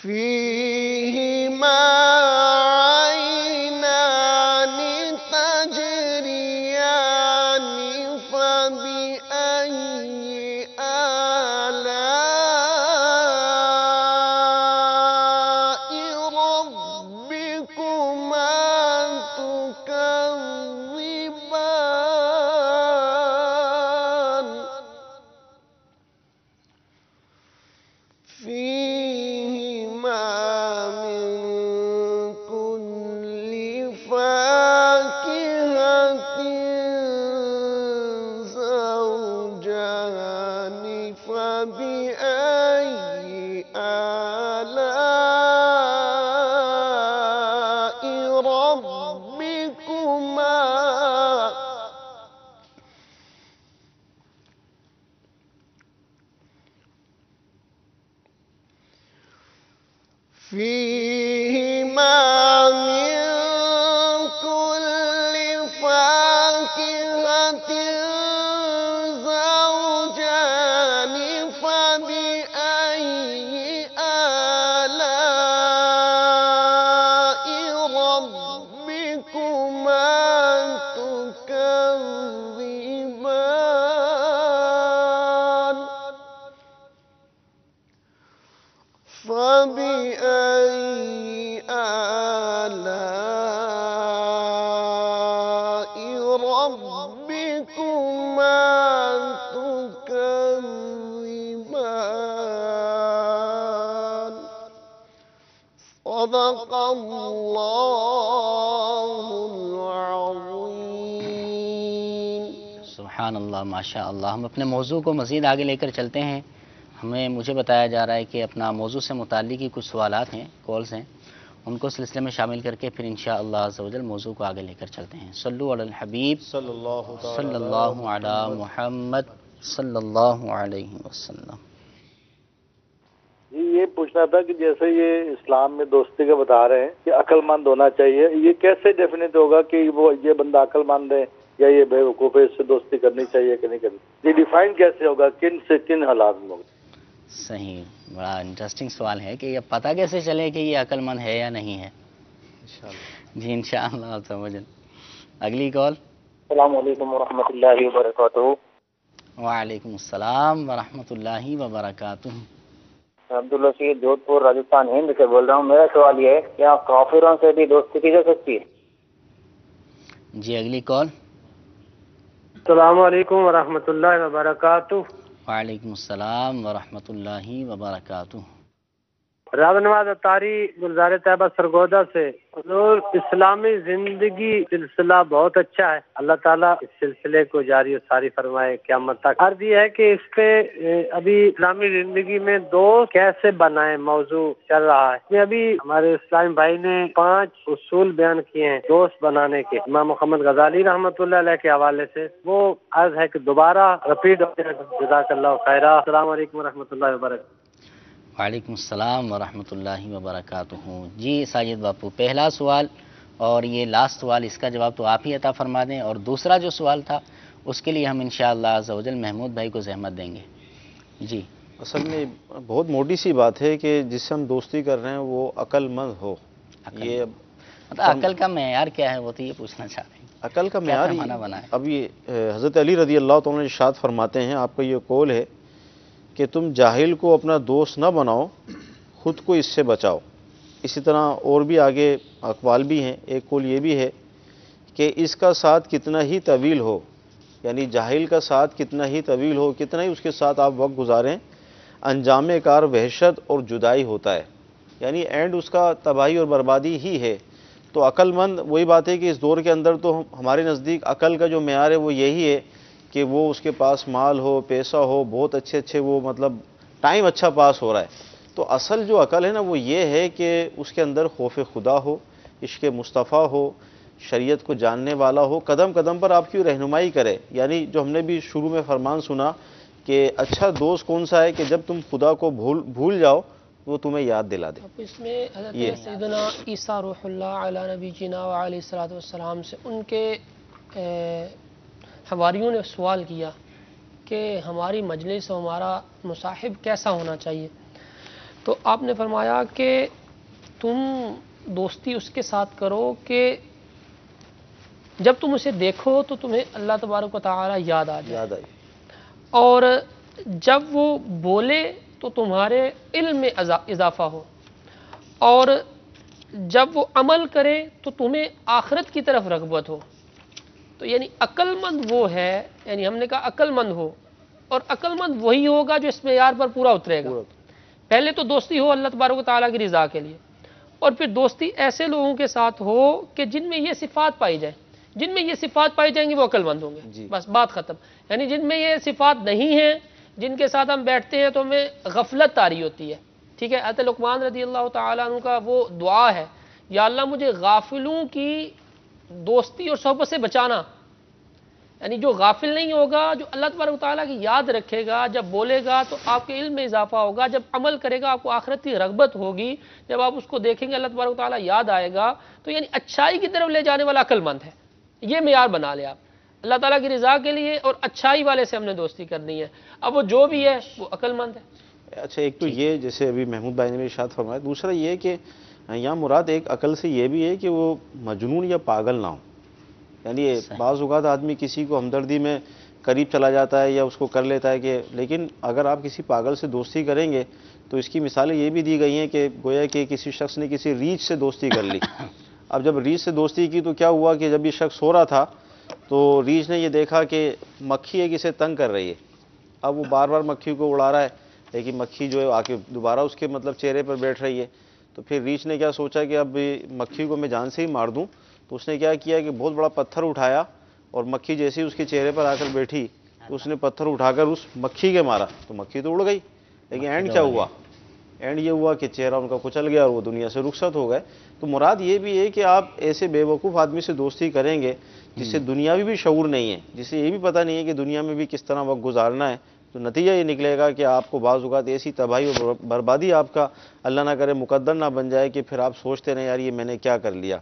Speaker 4: فيهما عينان تجريان. فبأي آلاء ربكما تكذبان. فيهما من كل فاكهة زوجان. فبأي آلاء ربكما فيهما من كل فاكهة زوجان. فبأي صدق اللہ العظیم۔
Speaker 3: سبحان اللہ، ماشاء اللہ۔ ہم اپنے موضوع کو مزید آگے لے کر چلتے ہیں۔ مجھے بتایا جا رہا ہے کہ اپنا موضوع سے متعلق ہی کچھ سوالات ہیں، کالز ہیں، ان کو سلسلے میں شامل کر کے پھر انشاءاللہ عز و جل موضوع کو آگے لے کر چلتے ہیں۔ صلو علی الحبیب صلی اللہ علی محمد صلی اللہ علیہ وسلم۔
Speaker 14: جی یہ پوچھنا تھا کہ جیسے یہ اسلام میں دوستی کا بتا رہے ہیں کہ عقل مند ہونا چاہیے، یہ کیسے ڈیفینیٹ ہوگا کہ وہ یہ بندہ عقل مند ہے یا یہ بے وقوف ہے، اس سے دوستی کرنی چاہیے کہ نہیں کرنی؟ یہ ڈیفائن کیسے ہوگا، کن سے کن حالات میں ہوگا؟
Speaker 3: صحیح، بڑا انٹرسٹنگ سوال ہے کہ یہ پتہ کیسے چلے کہ یہ عقل مند ہے یا نہیں ہے؟ جی انشاءاللہ عز و جل۔ اگلی کال۔
Speaker 15: السلام علیکم ورحمۃ اللہ وبرکاتہ۔
Speaker 3: وعلیکم السلام ورحمۃ اللہ وبرکاتہ۔
Speaker 15: عبدالرشید جودھ پور راجستھان ہند سے بول رہا ہوں۔ میرا سوال یہ ہے کیا کافروں سے بھی دوستی کی جا سکتی ہے؟
Speaker 3: جی اگلی کال۔
Speaker 16: السلام علیکم ورحمۃ اللہ وبرکاتہ۔
Speaker 3: وعلیکم السلام ورحمۃ اللہ وبرکاتہ۔
Speaker 16: راز نواز اتاری گلزار طیبہ سرگودا سے۔ حضور اسلامی زندگی سلسلہ بہت اچھا ہے، اللہ تعالیٰ اس سلسلے کو جاری و ساری فرمائے قیامت تک۔ عرض یہ ہے کہ اس پہ ابھی اسلامی زندگی میں دوست کیسے بنائیں موضوع چل رہا ہے۔ اس میں ابھی ہمارے اسلامی بھائی نے 5 اصول بیان کیے ہیں دوست بنانے کے، امام محمد غزالی رحمۃ اللہ علیہ کے حوالے سے، وہ عرض ہے کہ دوبارہ رپیٹ ہو جائے۔ جزاک اللہ خیرہ۔ السلام علیکم ورحمۃ اللہ وبرکاتہ۔
Speaker 3: وعلیکم السلام ورحمۃ اللہ وبرکاتہ۔ جی ساجد باپو، پہلا سوال اور یہ لاسٹ سوال، اس کا جواب تو آپ ہی عطا فرما دیں، اور دوسرا جو سوال تھا اس کے لیے ہم انشاءاللہ عز و جل محمود بھائی کو زحمت دیں گے۔ جی
Speaker 6: اصل میں بہت موٹی سی بات ہے کہ جس سے ہم دوستی کر رہے ہیں وہ عقل مند ہو۔ یہ
Speaker 3: مطلب عقل کا معیار کیا ہے، وہ تو یہ پوچھنا چاہ رہے ہیں۔
Speaker 6: عقل کا معیار
Speaker 3: بنا ہے؟
Speaker 6: اب یہ حضرت علی رضی اللہ تعالیٰ عنہ ارشاد فرماتے ہیں، آپ کا یہ قول ہے کہ تم جاہل کو اپنا دوست نہ بناؤ، خود کو اس سے بچاؤ۔ اسی طرح اور بھی آگے اقوال بھی ہیں، ایک قول یہ بھی ہے کہ اس کا ساتھ کتنا ہی طویل ہو، یعنی جاہل کا ساتھ کتنا ہی طویل ہو، کتنا ہی اس کے ساتھ آپ وقت گزاریں، انجام کار وحشت اور جدائی ہوتا ہے، یعنی اینڈ اس کا تباہی اور بربادی ہی ہے۔ تو عقل مند وہی بات ہے کہ اس دور کے اندر تو ہمارے نزدیک عقل کا جو معیار ہے وہ یہی ہے کہ وہ اس کے پاس مال ہو، پیسہ ہو، بہت اچھے وہ مطلب ٹائم اچھا پاس ہو رہا ہے۔ تو اصل جو عقل ہے نا وہ یہ ہے کہ اس کے اندر خوف خدا ہو، عشق مصطفیٰ ہو، شریعت کو جاننے والا ہو، قدم قدم پر آپ کی رہنمائی کرے۔ یعنی جو ہم نے بھی شروع میں فرمان سنا کہ اچھا دوست کون سا ہے کہ جب تم خدا کو بھول جاؤ وہ تمہیں یاد دلا دے۔
Speaker 7: اس میں حضرت سیدنا عیسیٰ روح اللہ علی نبی جینا علیہ الصلوۃ والسلام سے ان کے حواریوں نے سوال کیا کہ ہماری مجلس و ہمارا مصاحب کیسا ہونا چاہیے، تو آپ نے فرمایا کہ تم دوستی اس کے ساتھ کرو کہ جب تم اسے دیکھو تو تمہیں اللہ تبارک و تعالی یاد آ جائے، اور جب وہ بولے تو تمہارے علم میں اضافہ ہو، اور جب وہ عمل کرے تو تمہیں آخرت کی طرف رغبت ہو۔ تو یعنی عقل مند وہ ہے، یعنی ہم نے کہا عقل مند ہو، اور عقل مند وہی ہوگا جو اس معیار پر پورا اترے گا۔ پہلے تو دوستی ہو اللہ تبارک و تعالیٰ کی رضا کے لیے، اور پھر دوستی ایسے لوگوں کے ساتھ ہو کہ جن میں یہ صفات پائی جائیں، جن میں یہ صفات پائی جائیں گی وہ عقل مند ہوں گے، بس بات ختم۔ یعنی جن میں یہ صفات نہیں ہیں، جن کے ساتھ ہم بیٹھتے ہیں تو ہمیں غفلت طاری ہوتی ہے، ٹھیک ہے۔ حضرت لقمان رضی اللہ تعالیٰ عنہ کا وہ دعا ہے، یا اللہ مجھے غافلوں کی دوستی اور صحبت سے بچانا۔ یعنی جو غافل نہیں ہوگا، جو اللہ تبارک و تعالیٰ کی یاد رکھے گا، جب بولے گا تو آپ کے علم میں اضافہ ہوگا، جب عمل کرے گا آپ کو آخرت کی رغبت ہوگی، جب آپ اس کو دیکھیں گے اللہ تبارک و تعالیٰ یاد آئے گا، تو یعنی اچھائی کی طرف لے جانے والا عقل مند ہے۔ یہ معیار بنا لے آپ، اللہ تعالیٰ کی رضا کے لیے اور اچھائی والے سے ہم نے دوستی کرنی ہے، اب وہ جو بھی ہے وہ عقل مند ہے۔
Speaker 6: اچھا ایک تو یہ جیسے ابھی محمود بھائی نے بھی ارشاد فرمایا، دوسرا یہ کہ یہاں مراد ایک عقل سے یہ بھی ہے کہ وہ مجنون یا پاگل نہ ہو۔ یعنی بعض اوقات آدمی کسی کو ہمدردی میں قریب چلا جاتا ہے یا اس کو کر لیتا ہے کہ، لیکن اگر آپ کسی پاگل سے دوستی کریں گے تو اس کی مثالیں یہ بھی دی گئی ہیں کہ گویا کہ کسی شخص نے کسی ریچھ سے دوستی کر لی۔ اب جب ریچھ سے دوستی کی تو کیا ہوا کہ جب یہ شخص سو رہا تھا تو ریچھ نے یہ دیکھا کہ مکھی ایک اسے تنگ کر رہی ہے، اب وہ بار بار مکھی کو اڑا رہا ہے لیکن مکھی جو ہے آ کے دوبارہ اس کے مطلب چہرے پر بیٹھ رہی ہے، تو پھر ریچھ نے کیا سوچا کہ اب مکھی کو میں جان سے ہی مار دوں، تو اس نے کیا کیا کہ بہت بڑا پتھر اٹھایا، اور مکھی جیسے ہی اس کے چہرے پر آ کر بیٹھی تو اس نے پتھر اٹھا کر اس مکھی کے مارا، تو مکھی تو اڑ گئی، لیکن اینڈ کیا ہوا؟ اینڈ یہ ہوا کہ چہرہ ان کا کچل گیا اور وہ دنیا سے رخصت ہو گئے۔ تو مراد یہ بھی ہے کہ آپ ایسے بے وقوف آدمی سے دوستی کریں گے جس سے دنیاوی بھی شعور نہیں ہے، جسے یہ بھی پتہ نہیں ہے کہ دنیا میں بھی کس طرح وقت گزارنا ہے، تو نتیجہ یہ نکلے گا کہ آپ کو بعض اوقات ایسی تباہی اور بربادی آپ کا اللہ نہ کرے مقدر نہ بن جائے کہ پھر آپ سوچتے رہیں یار یہ میں نے کیا کر لیا۔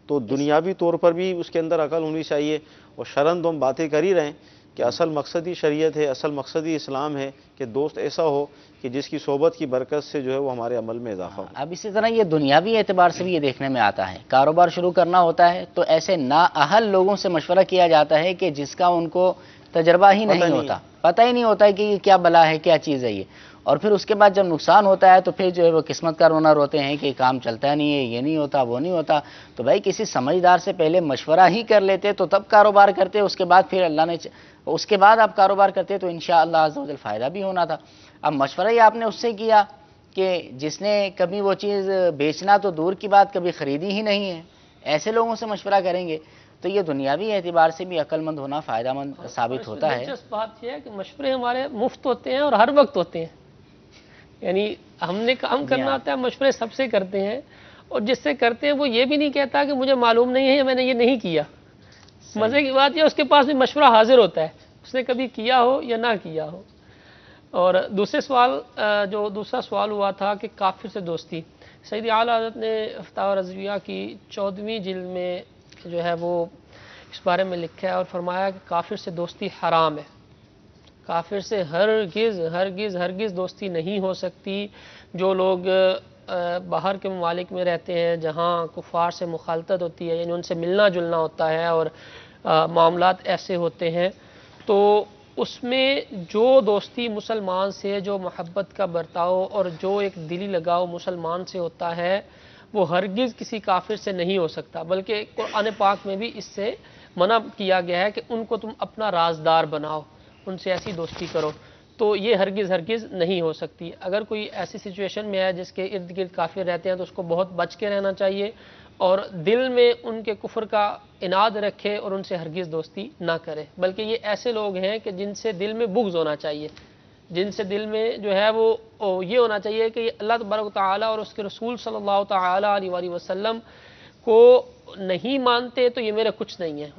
Speaker 6: تو دنیاوی طور پر بھی اس کے اندر عقل ہونی چاہیے، اور شرن تو ہم باتیں کر ہی رہے ہیں کہ اصل مقصد ہی شریعت ہے، اصل مقصد ہی اسلام ہے کہ دوست ایسا ہو کہ جس کی صحبت کی برکت سے جو ہے وہ ہمارے عمل میں اضافہ ہو۔
Speaker 3: اب اسی طرح یہ دنیاوی اعتبار سے بھی یہ دیکھنے میں آتا ہے، کاروبار شروع کرنا ہوتا ہے تو ایسے نااہل لوگوں سے مشورہ کیا جاتا ہے کہ جس کا ان کو تجربہ ہی نہیں ہوتا، پتہ ہی نہیں ہوتا ہے کہ یہ کیا بلا ہے، کیا چیز ہے یہ، اور پھر اس کے بعد جب نقصان ہوتا ہے تو پھر جو ہے وہ قسمت کا رونا روتے ہیں کہ کام چلتا نہیں ہے، یہ نہیں ہوتا، وہ نہیں ہوتا۔ تو بھائی کسی سمجھدار سے پہلے مشورہ ہی کر لیتے تو تب کاروبار کرتے، اس کے بعد پھر اللہ نے اس کے بعد آپ کاروبار کرتے تو انشاءاللہ عز و جل فائدہ بھی ہونا تھا۔ اب مشورہ ہی آپ نے اس سے کیا کہ جس نے کبھی وہ چیز بیچنا تو دور کی بات کبھی خریدی ہی نہیں ہے، ایسے لوگوں سے مشورہ کریں گے تو یہ دنیاوی اعتبار سے بھی عقل مند ہونا فائدہ مند ثابت ہوتا ہے۔
Speaker 7: دلچسپ بات یہ ہے کہ مشورے ہمارے مفت ہوتے ہیں اور ہر وقت ہوتے ہیں، یعنی ہم نے کام کرنا ہوتا ہے مشورے سب سے کرتے ہیں، اور جس سے کرتے ہیں وہ یہ بھی نہیں کہتا کہ مجھے معلوم نہیں ہے یا میں نے یہ نہیں کیا۔ مزے کی بات یہ اس کے پاس بھی مشورہ حاضر ہوتا ہے، اس نے کبھی کیا ہو یا نہ کیا ہو۔ اور دوسرا سوال ہوا تھا کہ کافر سے دوستی، سید اعلیٰ حضرت نے فتاوی رضویہ کی 14ویں جلد میں جو ہے وہ اس بارے میں لکھا ہے اور فرمایا کہ کافر سے دوستی حرام ہے، کافر سے ہرگز ہرگز ہرگز دوستی نہیں ہو سکتی۔ جو لوگ باہر کے ممالک میں رہتے ہیں جہاں کفار سے مخالطت ہوتی ہے، یعنی ان سے ملنا جلنا ہوتا ہے اور معاملات ایسے ہوتے ہیں، تو اس میں جو دوستی مسلمان سے، جو محبت کا برتاؤ اور جو ایک دلی لگاؤ مسلمان سے ہوتا ہے وہ ہرگز کسی کافر سے نہیں ہو سکتا، بلکہ قرآن پاک میں بھی اس سے منع کیا گیا ہے کہ ان کو تم اپنا رازدار بناؤ، ان سے ایسی دوستی کرو، تو یہ ہرگز ہرگز نہیں ہو سکتی۔ اگر کوئی ایسی سچویشن میں ہے جس کے ارد گرد کافر رہتے ہیں تو اس کو بہت بچ کے رہنا چاہیے اور دل میں ان کے کفر کا عناد رکھے اور ان سے ہرگز دوستی نہ کرے، بلکہ یہ ایسے لوگ ہیں کہ جن سے دل میں بغض ہونا چاہیے، جن سے دل میں جو ہے وہ یہ ہونا چاہیے کہ اللہ تبارک و تعالیٰ اور اس کے رسول صلی اللہ تعالیٰ علیہ وآلہ وسلم کو نہیں مانتے تو یہ میرے کچھ نہیں ہے،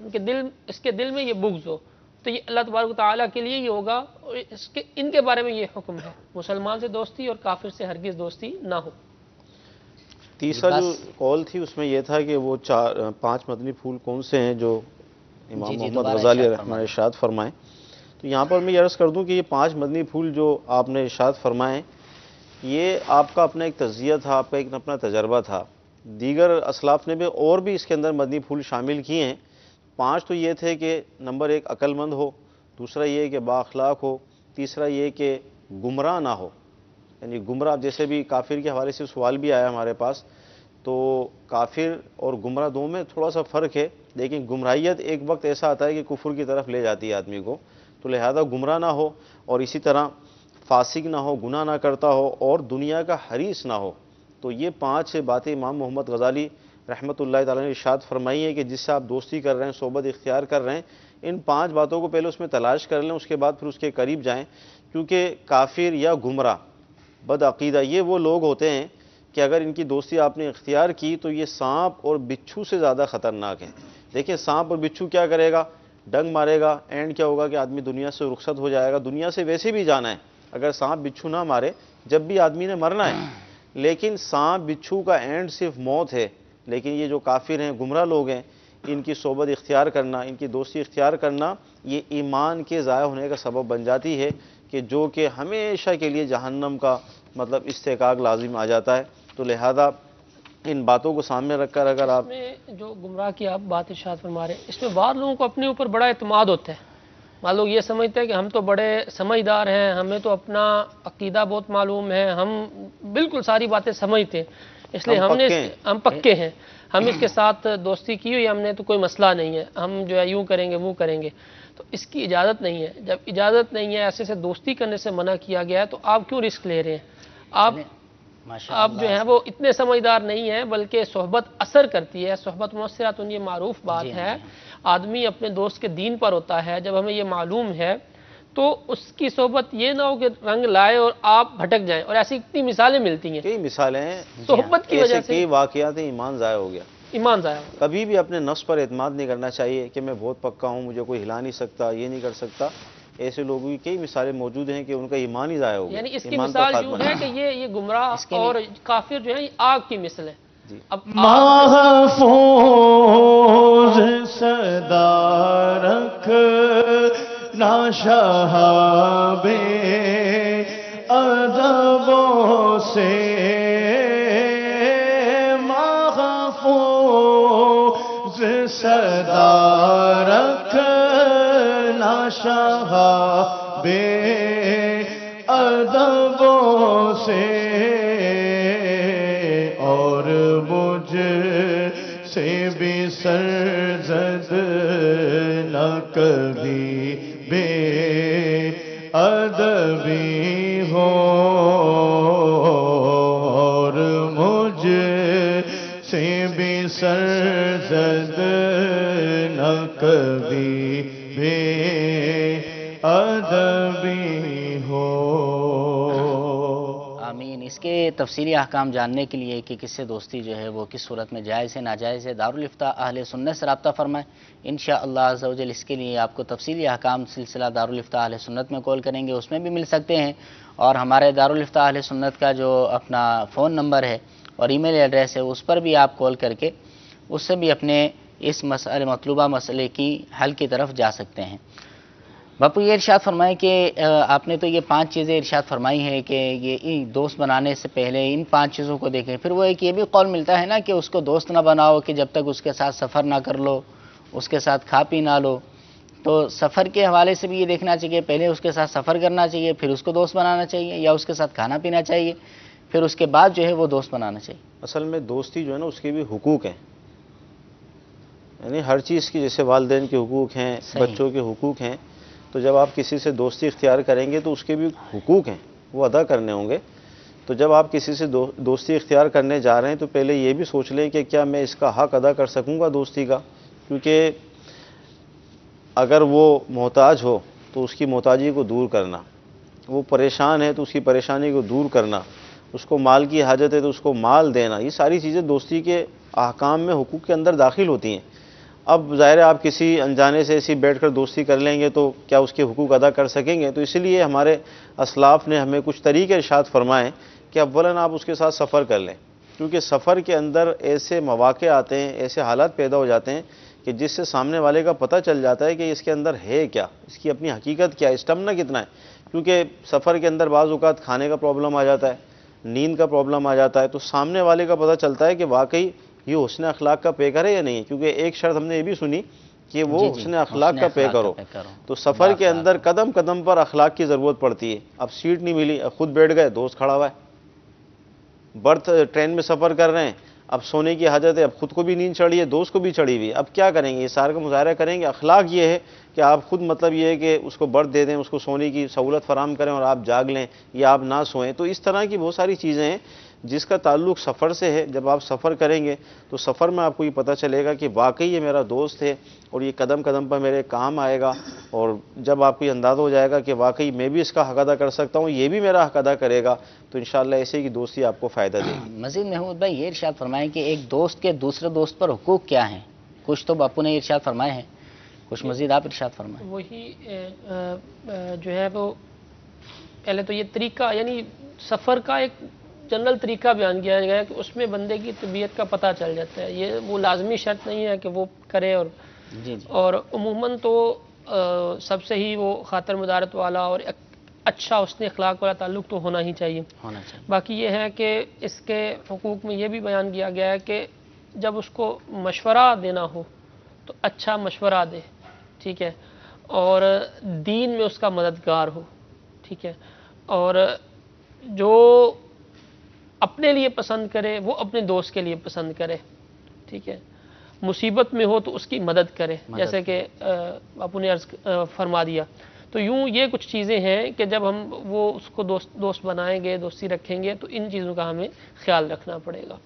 Speaker 7: اس کے دل میں یہ بغض ہو، تو یہ اللہ تبارک و تعالیٰ کے لیے یہ ہوگا، اور ان کے بارے میں یہ حکم ہے مسلمان سے دوستی اور کافر سے ہرگز دوستی نہ ہو۔
Speaker 6: تیسرا جو قول تھی اس میں یہ تھا کہ وہ 5 مدنی پھول کون سے ہیں جو امام محمد غزالی رحمہ اللہ ارشاد فرمائیں، تو یہاں پر میں یہ عرض کر دوں کہ یہ 5 مدنی پھول جو آپ نے ارشاد فرمائیں یہ آپ کا اپنا ایک تجزیہ تھا، آپ کا ایک اپنا تجربہ تھا، دیگر اسلاف نے بھی اور بھی اس کے اندر مدنی پھول شامل کیے ہیں۔ 5 تو یہ تھے کہ نمبر 1 عقل مند ہو، دوسرا یہ کہ با اخلاق ہو، تیسرا یہ کہ گمراہ نہ ہو، یعنی گمراہ جیسے بھی کافر کے حوالے سے سوال بھی آیا ہمارے پاس، تو کافر اور گمراہ دونوں میں تھوڑا سا فرق ہے، لیکن گمراہیت ایک وقت ایسا آتا ہے کہ کفر کی طرف لے جاتی ہے آدمی کو، تو لہذا گمراہ نہ ہو، اور اسی طرح فاسق نہ ہو، گناہ نہ کرتا ہو، اور دنیا کا حریص نہ ہو۔ تو یہ 5 باتیں امام محمد غزالی رحمۃ اللہ تعالیٰ نے ارشاد فرمائی ہے کہ جس سے آپ دوستی کر رہے ہیں، صحبت اختیار کر رہے ہیں، ان 5 باتوں کو پہلے اس میں تلاش کر لیں، اس کے بعد پھر اس کے قریب جائیں، کیونکہ کافر یا گمراہ بد عقیدہ یہ وہ لوگ ہوتے ہیں کہ اگر ان کی دوستی آپ نے اختیار کی تو یہ سانپ اور بچھو سے زیادہ خطرناک ہیں۔ دیکھیں سانپ اور بچھو کیا کرے گا، ڈنگ مارے گا، اینڈ کیا ہوگا کہ آدمی دنیا سے رخصت ہو جائے گا، دنیا سے ویسے بھی جانا ہے، اگر سانپ بچھو نہ مارے جب بھی آدمی نے مرنا ہے، لیکن سانپ بچھو کا اینڈ صرف موت ہے۔ لیکن یہ جو کافر ہیں، گمراہ لوگ ہیں، ان کی صحبت اختیار کرنا، ان کی دوستی اختیار کرنا یہ ایمان کے ضائع ہونے کا سبب بن جاتی ہے کہ جو کہ ہمیشہ کے لیے جہنم کا مطلب استحقاق لازم آ جاتا ہے۔ تو لہذا ان باتوں کو سامنے رکھ کر اگر آپ
Speaker 7: اس میں جو گمراہ کی آپ بات ارشاد فرما رہے ہیں، اس میں بعض لوگوں کو اپنے اوپر بڑا اعتماد ہوتا ہے، بعض لوگ یہ سمجھتے ہیں کہ ہم تو بڑے سمجھدار ہیں، ہمیں تو اپنا عقیدہ بہت معلوم ہے، ہم بالکل ساری باتیں سمجھتے ہیں، اس لیے ہم پکے ہیں، ہم اس کے ساتھ دوستی کی ہوئی، ہم نے تو کوئی مسئلہ نہیں ہے، ہم جو ہے یوں کریں گے وہ کریں گے۔ تو اس کی اجازت نہیں ہے، جب اجازت نہیں ہے، ایسے سے دوستی کرنے سے منع کیا گیا ہے، تو آپ کیوں رسک لے رہے ہیں؟ اب جو ہیں وہ اتنے سمجھدار نہیں ہیں، بلکہ صحبت اثر کرتی ہے، صحبت مؤثرۃ، یہ معروف بات ہے۔ آدمی اپنے دوست کے دین پر ہوتا ہے، جب ہمیں یہ معلوم ہے تو اس کی صحبت یہ نہ ہو کہ رنگ لائے اور آپ بھٹک جائیں، اور ایسی اتنی مثالیں ملتی ہیں،
Speaker 6: کئی مثالیں ہیں
Speaker 7: صحبت کی وجہ سے
Speaker 6: کئی واقعات ہیں، ایمان ضائع ہو گیا،
Speaker 7: ایمان ضائع ہو گیا۔
Speaker 6: کبھی بھی اپنے نفس پر اعتماد نہیں کرنا چاہیے کہ میں بہت پکا ہوں، مجھے کوئی ہلا نہیں سکتا، یہ نہیں کر سکتا۔ ایسے لوگوں کی کئی مثالیں موجود ہیں کہ ان کا ایمان ہی ضائع ہو گیا،
Speaker 7: یعنی اس کی
Speaker 6: ایمان کا
Speaker 7: مثال
Speaker 6: خاتمہ
Speaker 7: یوں ہے کہ یہ گمراہ اور کافر جو ہیں آگ کی مثل ہے۔ اب
Speaker 17: محفوظ صدا رکھ نا شہاب ادبوں سے، محفوظ صدا رکھ نا شہاب ادبوں سے، اور مجھ سے بھی سرزد نہ کبھی بے ادبی ہو، اور مجھ سے بھی سرزد نہ کبھی بے ادبی ہو۔
Speaker 3: آمین۔ اس کے تفصیلی احکام جاننے کے لیے کہ کس سے دوستی جو ہے وہ کس صورت میں جائز ہے ناجائز ہے، دارالفتاء اہل سنت سے رابطہ فرمائیں، انشاءاللہ عز و جل اس کے لیے آپ کو تفصیلی احکام سلسلہ دارالفتاء اہل سنت میں کال کریں گے، اس میں بھی مل سکتے ہیں، اور ہمارے دارالفتاء اہل سنت کا جو اپنا فون نمبر ہے اور ای میل ایڈریس ہے اس پر بھی آپ کال کر کے اس سے بھی اپنے اس مطلوبہ مسئلے کی حل کی طرف جا سکتے ہیں۔ باپو یہ ارشاد فرمائیں کہ آپ نے تو یہ 5 چیزیں ارشاد فرمائی ہیں کہ یہ دوست بنانے سے پہلے ان 5 چیزوں کو دیکھیں، پھر وہ ایک یہ بھی قول ملتا ہے نا کہ اس کو دوست نہ بناؤ کہ جب تک اس کے ساتھ سفر نہ کر لو، اس کے ساتھ کھا پی نہ لو، تو سفر کے حوالے سے بھی یہ دیکھنا چاہیے، پہلے اس کے ساتھ سفر کرنا چاہیے، پھر اس کو دوست بنانا چاہیے، یا اس کے ساتھ کھانا پینا چاہیے، پھر اس کے بعد جو ہے وہ دوست بنانا چاہیے۔
Speaker 6: اصل میں دوستی جو ہے نا اس کے بھی حقوق ہیں، یعنی ہر چیز کی، جیسے والدین کے حقوق ہیں، بچوں کے حقوق ہیں، تو جب آپ کسی سے دوستی اختیار کریں گے تو اس کے بھی حقوق ہیں، وہ ادا کرنے ہوں گے۔ تو جب آپ کسی سے دوستی اختیار کرنے جا رہے ہیں تو پہلے یہ بھی سوچ لیں کہ کیا میں اس کا حق ادا کر سکوں گا دوستی کا، کیونکہ اگر وہ محتاج ہو تو اس کی محتاجی کو دور کرنا، وہ پریشان ہے تو اس کی پریشانی کو دور کرنا، اس کو مال کی حاجت ہے تو اس کو مال دینا، یہ ساری چیزیں دوستی کے احکام میں حقوق کے اندر داخل ہوتی ہیں۔ اب ظاہر ہے آپ کسی انجانے سے ایسی بیٹھ کر دوستی کر لیں گے تو کیا اس کے حقوق ادا کر سکیں گے؟ تو اسی لیے ہمارے اسلاف نے ہمیں کچھ طریقے ارشاد فرمائے کہ اولاً آپ اس کے ساتھ سفر کر لیں، کیونکہ سفر کے اندر ایسے مواقع آتے ہیں، ایسے حالات پیدا ہو جاتے ہیں کہ جس سے سامنے والے کا پتہ چل جاتا ہے کہ اس کے اندر ہے کیا، اس کی اپنی حقیقت کیا ہے، اسٹمنا کتنا ہے، کیونکہ سفر کے اندر بعض اوقات کھانے کا پرابلم آ جاتا ہے، نیند کا پرابلم آ جاتا ہے، تو سامنے والے کا پتہ چلتا ہے کہ واقعی یہ حسن اخلاق کا پیکر ہے یا نہیں ہے، کیونکہ ایک شرط ہم نے یہ بھی سنی کہ وہ حسن اخلاق کا پیکر ہو۔ تو سفر کے اندر قدم قدم پر اخلاق کی ضرورت پڑتی ہے۔ اب سیٹ نہیں ملی، اب خود بیٹھ گئے، دوست کھڑا ہوا ہے، برتھ ٹرین میں سفر کر رہے ہیں، اب سونے کی حاجت ہے، اب خود کو بھی نیند چڑھی ہے، دوست کو بھی چڑھی ہوئی ہے، اب کیا کریں گے؟ یہ سارا کا مظاہرہ کریں گے۔ اخلاق یہ ہے کہ آپ خود، مطلب یہ ہے کہ اس کو برتھ دے دیں، اس کو سونے کی سہولت فراہم کریں اور آپ جاگ لیں یا آپ نہ سوئیں۔ تو اس طرح کی بہت ساری چیزیں ہیں جس کا تعلق سفر سے ہے۔ جب آپ سفر کریں گے تو سفر میں آپ کو یہ پتہ چلے گا کہ واقعی یہ میرا دوست ہے اور یہ قدم قدم پر میرے کام آئے گا، اور جب آپ کو یہ اندازہ ہو جائے گا کہ واقعی میں بھی اس کا حق ادا کر سکتا ہوں، یہ بھی میرا حق ادا کرے گا، تو انشاءاللہ ایسے کی دوستی آپ کو فائدہ دے گی۔
Speaker 3: مزید محمود بھائی یہ ارشاد فرمائیں کہ ایک دوست کے دوسرے دوست پر حقوق کیا ہیں؟ کچھ تو باپو نے ارشاد فرمائے ہیں، کچھ مزید آپ ارشاد فرمائیں۔
Speaker 7: وہی جو ہے وہ پہلے تو یہ طریقہ، یعنی سفر کا ایک جنرل طریقہ بیان کیا گیا ہے کہ اس میں بندے کی طبیعت کا پتہ چل جاتا ہے، یہ وہ لازمی شرط نہیں ہے کہ وہ کرے، اور عموماً تو سب سے ہی وہ خاطر مدارت والا اور اچھا حسن اخلاق والا تعلق تو ہونا ہی چاہیے۔ باقی یہ ہے کہ اس کے حقوق میں یہ بھی بیان کیا گیا ہے کہ جب اس کو مشورہ دینا ہو تو اچھا مشورہ دے، ٹھیک ہے، اور دین میں اس کا مددگار ہو، ٹھیک ہے، اور جو اپنے لیے پسند کرے وہ اپنے دوست کے لیے پسند کرے، ٹھیک ہے، مصیبت میں ہو تو اس کی مدد کرے، جیسے کہ آپ نے عرض فرما دیا۔ تو یوں یہ کچھ چیزیں ہیں کہ جب ہم وہ اس کو دوست بنائیں گے، دوستی رکھیں گے، تو ان چیزوں کا ہمیں خیال رکھنا پڑے گا۔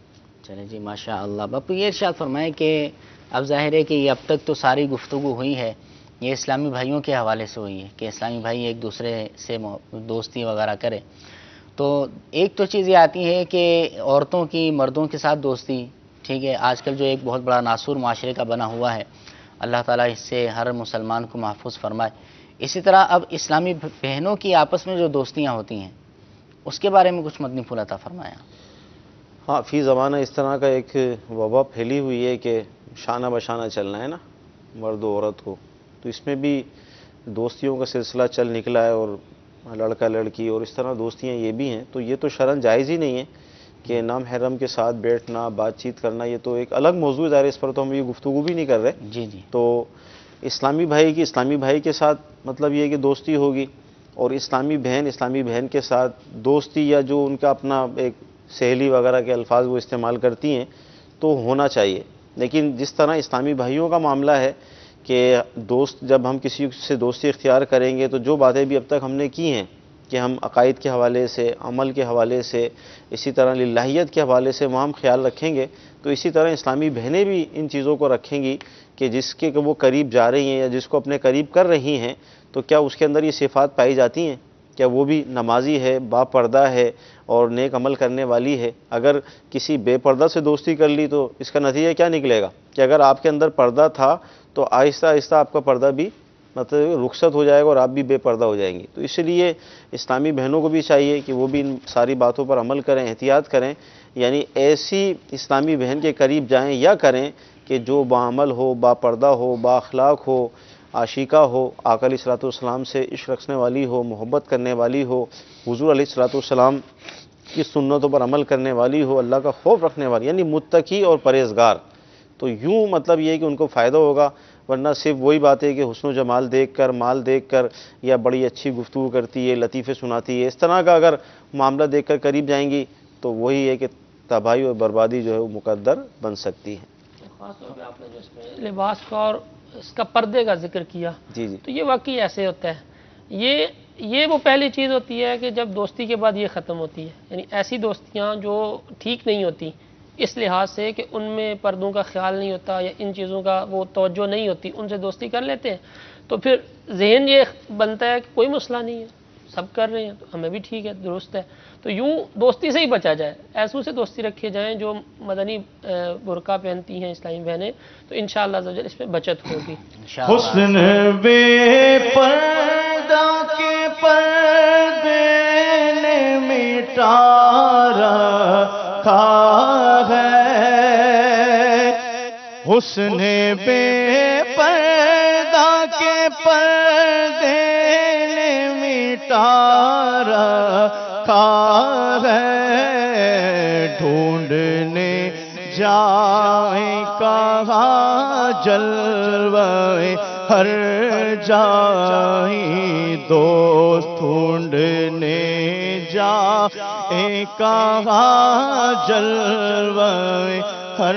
Speaker 3: چلیں جی ماشاء اللہ۔ باپو یہ ارشاد فرمائیں کہ اب ظاہر ہے کہ یہ اب تک تو ساری گفتگو ہوئی ہے، یہ اسلامی بھائیوں کے حوالے سے ہوئی ہے کہ اسلامی بھائی ایک دوسرے سے دوستی وغیرہ کرے، تو ایک تو چیز یہ آتی ہے کہ عورتوں کی مردوں کے ساتھ دوستی، ٹھیک ہے، آج کل جو ایک بہت بڑا ناسور معاشرے کا بنا ہوا ہے، اللہ تعالیٰ اس سے ہر مسلمان کو محفوظ فرمائے۔ اسی طرح اب اسلامی بہنوں کی آپس میں جو دوستیاں ہوتی ہیں اس کے بارے میں کچھ مدنی پھول عطا فرمایا۔
Speaker 6: ہاں، فی زمانہ اس طرح کا ایک وبا پھیلی ہوئی ہے کہ شانہ بشانہ چلنا ہے نا مرد و عورت کو، تو اس میں بھی دوستیوں کا سلسلہ چل نکلا ہے، اور لڑکا لڑکی اور اس طرح دوستیاں یہ بھی ہیں، تو یہ تو شرعاً جائز ہی نہیں ہے کہ نامحرم کے ساتھ بیٹھنا، بات چیت کرنا، یہ تو ایک الگ موضوع ہے، ظاہر اس پر تو ہم یہ گفتگو بھی نہیں کر رہے۔
Speaker 3: جی جی۔
Speaker 6: تو اسلامی بھائی کے ساتھ مطلب یہ ہے کہ دوستی ہوگی، اور اسلامی بہن کے ساتھ دوستی، یا جو ان کا اپنا ایک سہیلی وغیرہ کے الفاظ وہ استعمال کرتی ہیں، تو ہونا چاہیے۔ لیکن جس طرح اسلامی بھائیوں کا معاملہ ہے کہ دوست جب ہم کسی سے دوستی اختیار کریں گے تو جو باتیں بھی اب تک ہم نے کی ہیں کہ ہم عقائد کے حوالے سے، عمل کے حوالے سے، اسی طرح للہیت کے حوالے سے وہاں ہم خیال رکھیں گے، تو اسی طرح اسلامی بہنیں بھی ان چیزوں کو رکھیں گی کہ جس کے وہ قریب جا رہی ہیں یا جس کو اپنے قریب کر رہی ہیں، تو کیا اس کے اندر یہ صفات پائی جاتی ہیں، کیا وہ بھی نمازی ہے، با پردہ ہے اور نیک عمل کرنے والی ہے۔ اگر کسی بے پردہ سے دوستی کر لی تو اس کا نتیجہ کیا نکلے گا کہ اگر آپ کے اندر پردہ تھا تو آہستہ آہستہ آپ کا پردہ بھی مطلب رخصت ہو جائے گا اور آپ بھی بے پردہ ہو جائیں گی۔ تو اس لیے اسلامی بہنوں کو بھی چاہیے کہ وہ بھی ان ساری باتوں پر عمل کریں، احتیاط کریں، یعنی ایسی اسلامی بہن کے قریب جائیں یا کریں کہ جو باعمل ہو، با پردہ ہو، با اخلاق ہو، عاشقہ ہو، آقا علیہ الصلوۃ والسلام سے عشق رکھنے والی ہو، محبت کرنے والی ہو، حضور علیہ الصلوۃ والسلام کی سنتوں پر عمل کرنے والی ہو، اللہ کا خوف رکھنے والی، یعنی متقی اور پرہیزگار۔ تو یوں مطلب یہ ہے کہ ان کو فائدہ ہوگا، ورنہ صرف وہی بات ہے کہ حسن و جمال دیکھ کر، مال دیکھ کر، یا بڑی اچھی گفتگو کرتی ہے، لطیفے سناتی ہے، اس طرح کا اگر معاملہ دیکھ کر قریب جائیں گی تو وہی ہے کہ تباہی اور بربادی جو ہے وہ مقدر بن سکتی ہے۔
Speaker 7: خاص طور پہ آپ نے جو اس میں لباس کا اور اس کا پردے کا ذکر کیا،
Speaker 6: جی جی،
Speaker 7: تو یہ واقعی ایسے ہوتا ہے، یہ وہ پہلی چیز ہوتی ہے کہ جب دوستی کے بعد یہ ختم ہوتی ہے، یعنی ایسی دوستیاں جو ٹھیک نہیں ہوتی اس لحاظ سے کہ ان میں پردوں کا خیال نہیں ہوتا یا ان چیزوں کا وہ توجہ نہیں ہوتی، ان سے دوستی کر لیتے ہیں تو پھر ذہن یہ بنتا ہے کہ کوئی مسئلہ نہیں ہے، سب کر رہے ہیں تو ہمیں بھی ٹھیک ہے، درست ہے، تو یوں دوستی سے ہی بچا جائے، ایسوں سے دوستی رکھے جائیں جو مدنی برقع پہنتی ہیں اسلامی بہنیں، تو انشاءاللہ عز و جل اس میں بچت ہوگی۔
Speaker 17: حسن بے پردہ کے پردے نے مٹا رکھا ہے، حسن بے پردہ کے پردے نے مٹا رکھا ہے، ڈھونڈنے جائیں کہاں جلوے ہر جائیں دوست، ڈھونڈنے جائیں کہاں جلوے ہر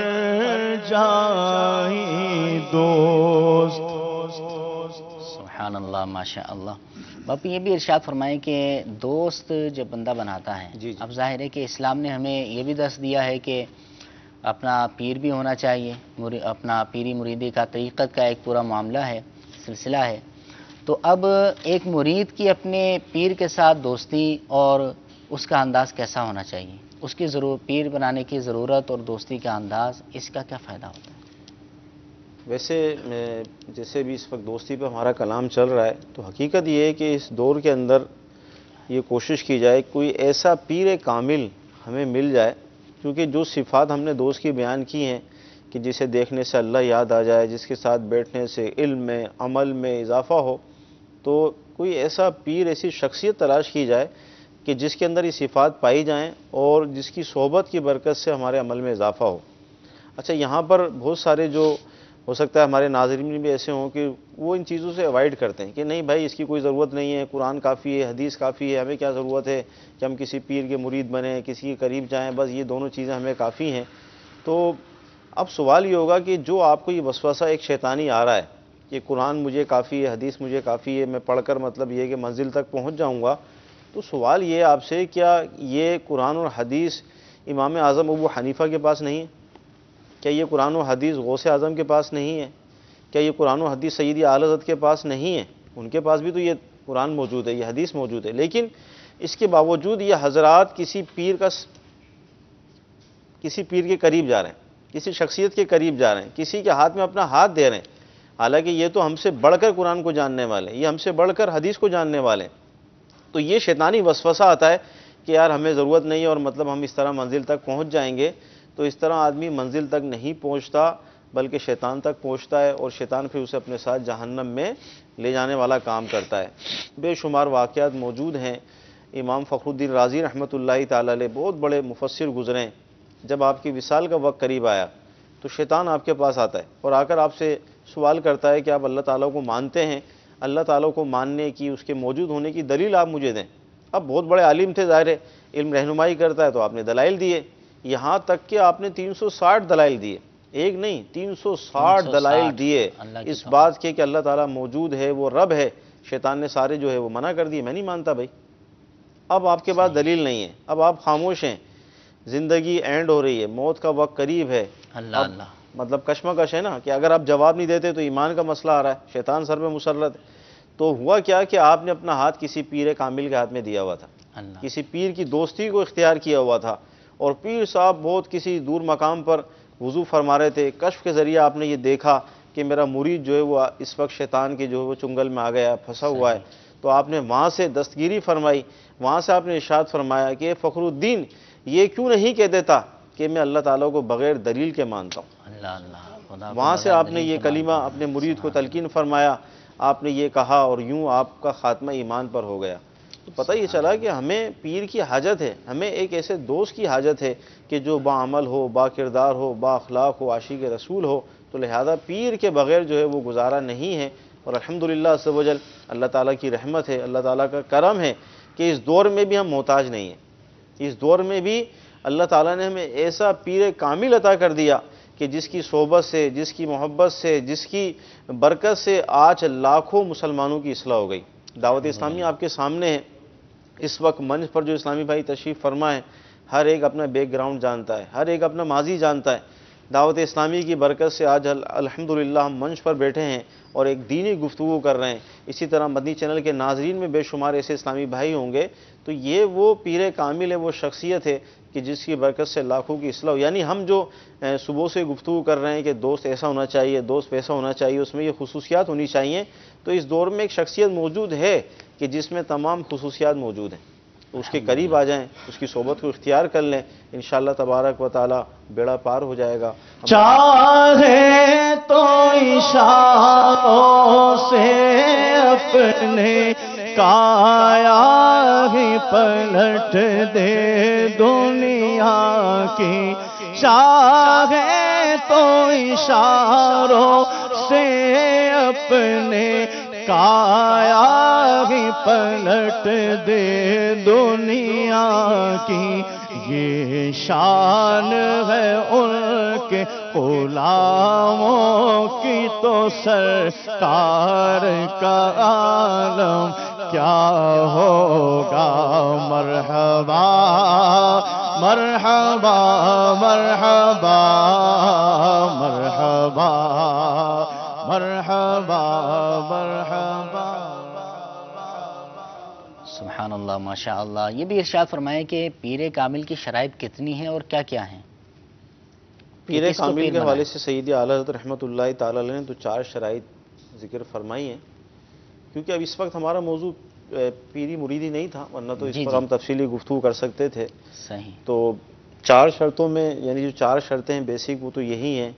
Speaker 17: جائیں دوست۔
Speaker 3: سبحان اللہ، ماشاء اللہ۔ باپو یہ بھی ارشاد فرمائیں کہ دوست جب بندہ بناتا ہے، اب ظاہر ہے کہ اسلام نے ہمیں یہ بھی درس دیا ہے کہ اپنا پیر بھی ہونا چاہیے، اپنا پیری مریدی کا طریقت کا ایک پورا معاملہ ہے، سلسلہ ہے، تو اب ایک مرید کی اپنے پیر کے ساتھ دوستی اور اس کا انداز کیسا ہونا چاہیے، اس کی پیر بنانے کی ضرورت اور دوستی کا انداز، اس کا کیا فائدہ ہوتا ہے؟
Speaker 6: ویسے جیسے بھی اس وقت دوستی پہ ہمارا کلام چل رہا ہے، تو حقیقت یہ ہے کہ اس دور کے اندر یہ کوشش کی جائے کوئی ایسا پیر کامل ہمیں مل جائے، کیونکہ جو صفات ہم نے دوست کی بیان کی ہیں کہ جسے دیکھنے سے اللہ یاد آ جائے، جس کے ساتھ بیٹھنے سے علم میں، عمل میں اضافہ ہو، تو کوئی ایسا پیر، ایسی شخصیت تلاش کی جائے کہ جس کے اندر یہ صفات پائی جائیں اور جس کی صحبت کی برکت سے ہمارے عمل میں اضافہ ہو۔ اچھا، یہاں پر بہت سارے جو ہو سکتا ہے ہمارے ناظرین بھی ایسے ہوں کہ وہ ان چیزوں سے اوائڈ کرتے ہیں کہ نہیں بھائی اس کی کوئی ضرورت نہیں ہے، قرآن کافی ہے، حدیث کافی ہے، ہمیں کیا ضرورت ہے کہ ہم کسی پیر کے مرید بنیں، کسی کے قریب جائیں، بس یہ دونوں چیزیں ہمیں کافی ہیں۔ تو اب سوال یہ ہوگا کہ جو آپ کو یہ وسوسہ ایک شیطانی آ رہا ہے کہ قرآن مجھے کافی ہے، حدیث مجھے کافی ہے، میں پڑھ کر مطلب یہ کہ منزل تک پہنچ جاؤں گا، تو سوال یہ آپ سے، کیا یہ قرآن اور حدیث امام اعظم ابو حنیفہ کے پاس نہیں ہے؟ کیا یہ قرآن و حدیث غوث اعظم کے پاس نہیں ہے؟ کیا یہ قرآن و حدیث سیدی اعلی حضرت کے پاس نہیں ہے؟ ان کے پاس بھی تو یہ قرآن موجود ہے، یہ حدیث موجود ہے، لیکن اس کے باوجود یہ حضرات کسی پیر کے قریب جا رہے ہیں، کسی شخصیت کے قریب جا رہے ہیں، کسی کے ہاتھ میں اپنا ہاتھ دے رہے ہیں، حالانکہ یہ تو ہم سے بڑھ کر قرآن کو جاننے والے ہیں، یہ ہم سے بڑھ کر حدیث کو جاننے والے ہیں۔ تو یہ شیطانی وسوسہ آتا ہے کہ یار ہمیں ضرورت نہیں ہے اور مطلب ہم اس طرح منزل تک پہنچ جائیں گے، تو اس طرح آدمی منزل تک نہیں پہنچتا بلکہ شیطان تک پہنچتا ہے، اور شیطان پھر اسے اپنے ساتھ جہنم میں لے جانے والا کام کرتا ہے۔ بے شمار واقعات موجود ہیں۔ امام فخر الدین رازی رحمۃ اللہ تعالی علیہ بہت بڑے مفسر گزرے ہیں، جب آپ کی وصال کا وقت قریب آیا تو شیطان آپ کے پاس آتا ہے اور آ کر آپ سے سوال کرتا ہے کہ آپ اللہ تعالیٰ کو مانتے ہیں، اللہ تعالیٰ کو ماننے کی، اس کے موجود ہونے کی دلیل آپ مجھے دیں۔ اب بہت بڑے عالم تھے، ظاہر ہے علم رہنمائی کرتا ہے، تو آپ نے دلائل دیے، یہاں تک کہ آپ نے 360 دلائل دیے، ایک نہیں 360 دلائل دیے اس بات کے کہ اللہ تعالیٰ موجود ہے، وہ رب ہے۔ شیطان نے سارے جو ہے وہ منع کر دیے، میں نہیں مانتا بھائی، اب آپ کے پاس دلیل نہیں ہے، اب آپ خاموش ہیں، زندگی اینڈ ہو رہی ہے، موت کا وقت قریب ہے، مطلب کشمکش ہے نا، کہ اگر آپ جواب نہیں دیتے تو ایمان کا مسئلہ آ رہا ہے، شیطان سر پہ مسلط ہے۔ تو ہوا کیا کہ آپ نے اپنا ہاتھ کسی پیر کامل کے ہاتھ میں دیا ہوا تھا، کسی پیر کی دوستی کو اختیار کیا ہوا تھا، اور پیر صاحب بہت کسی دور مقام پر وضو فرما رہے تھے، کشف کے ذریعے آپ نے یہ دیکھا کہ میرا مرید جو ہے وہ اس وقت شیطان کے جو ہے وہ چنگل میں آ گیا، پھنسا ہوا ہے، تو آپ نے وہاں سے دستگیری فرمائی، وہاں سے آپ نے ارشاد فرمایا کہ فخر الدین یہ کیوں نہیں کہہ دیتا کہ میں اللہ تعالیٰ کو بغیر دلیل کے مانتا ہوں۔ وہاں سے آپ نے یہ کلمہ اپنے مرید کو تلقین فرمایا، آپ نے یہ کہا، اور یوں آپ کا خاتمہ ایمان پر ہو گیا۔ تو پتہ یہ چلا کہ ہمیں پیر کی حاجت ہے، ہمیں ایک ایسے دوست کی حاجت ہے کہ جو با عمل ہو، با کردار ہو، با اخلاق ہو، عاشق رسول ہو، تو لہذا پیر کے بغیر جو ہے وہ گزارا نہیں ہے۔ اور الحمدللہ عز و جل اللہ تعالیٰ کی رحمت ہے، اللہ تعالیٰ کا کرم ہے کہ اس دور میں بھی ہم محتاج نہیں ہیں، اس دور میں بھی اللہ تعالیٰ نے ہمیں ایسا پیر کامل عطا کر دیا کہ جس کی صحبت سے، جس کی محبت سے، جس کی برکت سے آج لاکھوں مسلمانوں کی اصلاح ہو گئی۔ دعوت اسلامی آپ کے سامنے ہے، اس وقت منچ پر جو اسلامی بھائی تشریف فرما ہے، ہر ایک اپنا بیک گراؤنڈ جانتا ہے، ہر ایک اپنا ماضی جانتا ہے۔ دعوت اسلامی کی برکت سے آج الحمدللہ ہم منچ پر بیٹھے ہیں اور ایک دینی گفتگو کر رہے ہیں۔ اسی طرح مدنی چینل کے ناظرین میں بے شمار ایسے اسلامی بھائی ہوں گے، تو یہ وہ پیر کامل ہے، وہ شخصیت ہے کہ جس کی برکت سے لاکھوں کی اصلاح ہو۔ یعنی ہم جو صبح سے گفتگو کر رہے ہیں کہ دوست ایسا ہونا چاہیے، دوست ویسا ہونا چاہیے، اس میں یہ خصوصیات ہونی چاہیے، تو اس دور میں ایک شخصیت موجود ہے کہ جس میں تمام خصوصیات موجود ہیں، تو اس کے قریب آ جائیں، اس کی صحبت کو اختیار کر لیں، انشاءاللہ تبارک و تعالی بیڑا پار ہو جائے گا۔
Speaker 17: چاہے تو اشاروں سے اپنے کایا ہی پلٹ دے دنیا کی، چاہے تو اشاروں سے اپنے کایا ہی پلٹ دے دنیا کی، یہ شان ہے ان کے غلاموں کی تو سرکار کا عالم کیا ہوگا۔ مرحبا مرحبا مرحبا مرحبا مرحبا مرحبا۔
Speaker 3: سبحان اللہ، ماشاء اللہ۔ یہ بھی ارشاد فرمائے کہ پیر کامل کی شرائط کتنی ہیں اور کیا کیا ہیں؟
Speaker 6: پیر کامل کے حوالے سے سیدی اعلی حضرت رحمۃ اللہ تعالی علیہ نے تو 4 شرائط ذکر فرمائی ہیں، کیونکہ اب اس وقت ہمارا موضوع پیری مریدی نہیں تھا، ورنہ تو اس پر ہم تفصیلی گفتگو کر سکتے تھے۔
Speaker 3: صحیح۔
Speaker 6: تو 4 شرطوں میں، یعنی جو 4 شرطیں ہیں بیسک، وہ تو یہی ہیں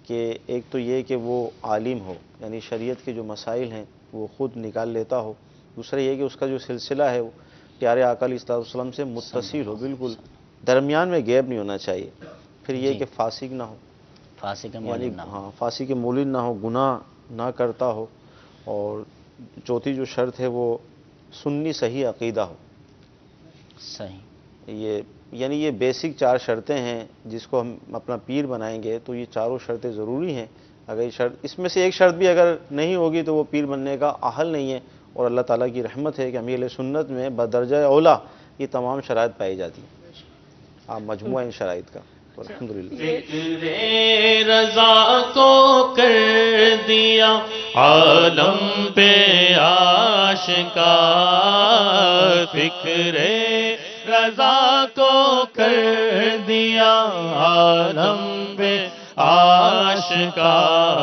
Speaker 6: کہ ایک تو یہ کہ وہ عالم ہو، یعنی شریعت کے جو مسائل ہیں وہ خود نکال لیتا ہو۔ دوسرا یہ کہ اس کا جو سلسلہ ہے وہ پیارے آقا علیہ الصلوۃ والسلام سے متصل ہو، بالکل درمیان میں گیپ نہیں ہونا چاہیے۔ پھر یہ کہ فاسق نہ ہو،
Speaker 3: فاسق
Speaker 6: یعنی فاسق مولد نہ ہو، گناہ نہ کرتا ہو، اور چوتھی جو شرط ہے وہ سنی صحیح عقیدہ ہو۔
Speaker 3: صحیح۔
Speaker 6: یعنی یہ بیسک 4 شرطیں ہیں، جس کو ہم اپنا پیر بنائیں گے تو یہ چاروں شرطیں ضروری ہیں، اگر یہ شرط، اس میں سے ایک شرط بھی اگر نہیں ہوگی تو وہ پیر بننے کا اہل نہیں ہے، اور اللہ تعالیٰ کی رحمت ہے کہ امیر اہل سنت میں بدرجہ اولا یہ تمام شرائط پائی جاتی ہیں، آپ مجموعہ ان شرائط کا الحمدللہ۔
Speaker 17: ذکر رضا کو کر دیا عالم پہ آشکار، فکر رضا کو کر دیا عالم پہ آشکار،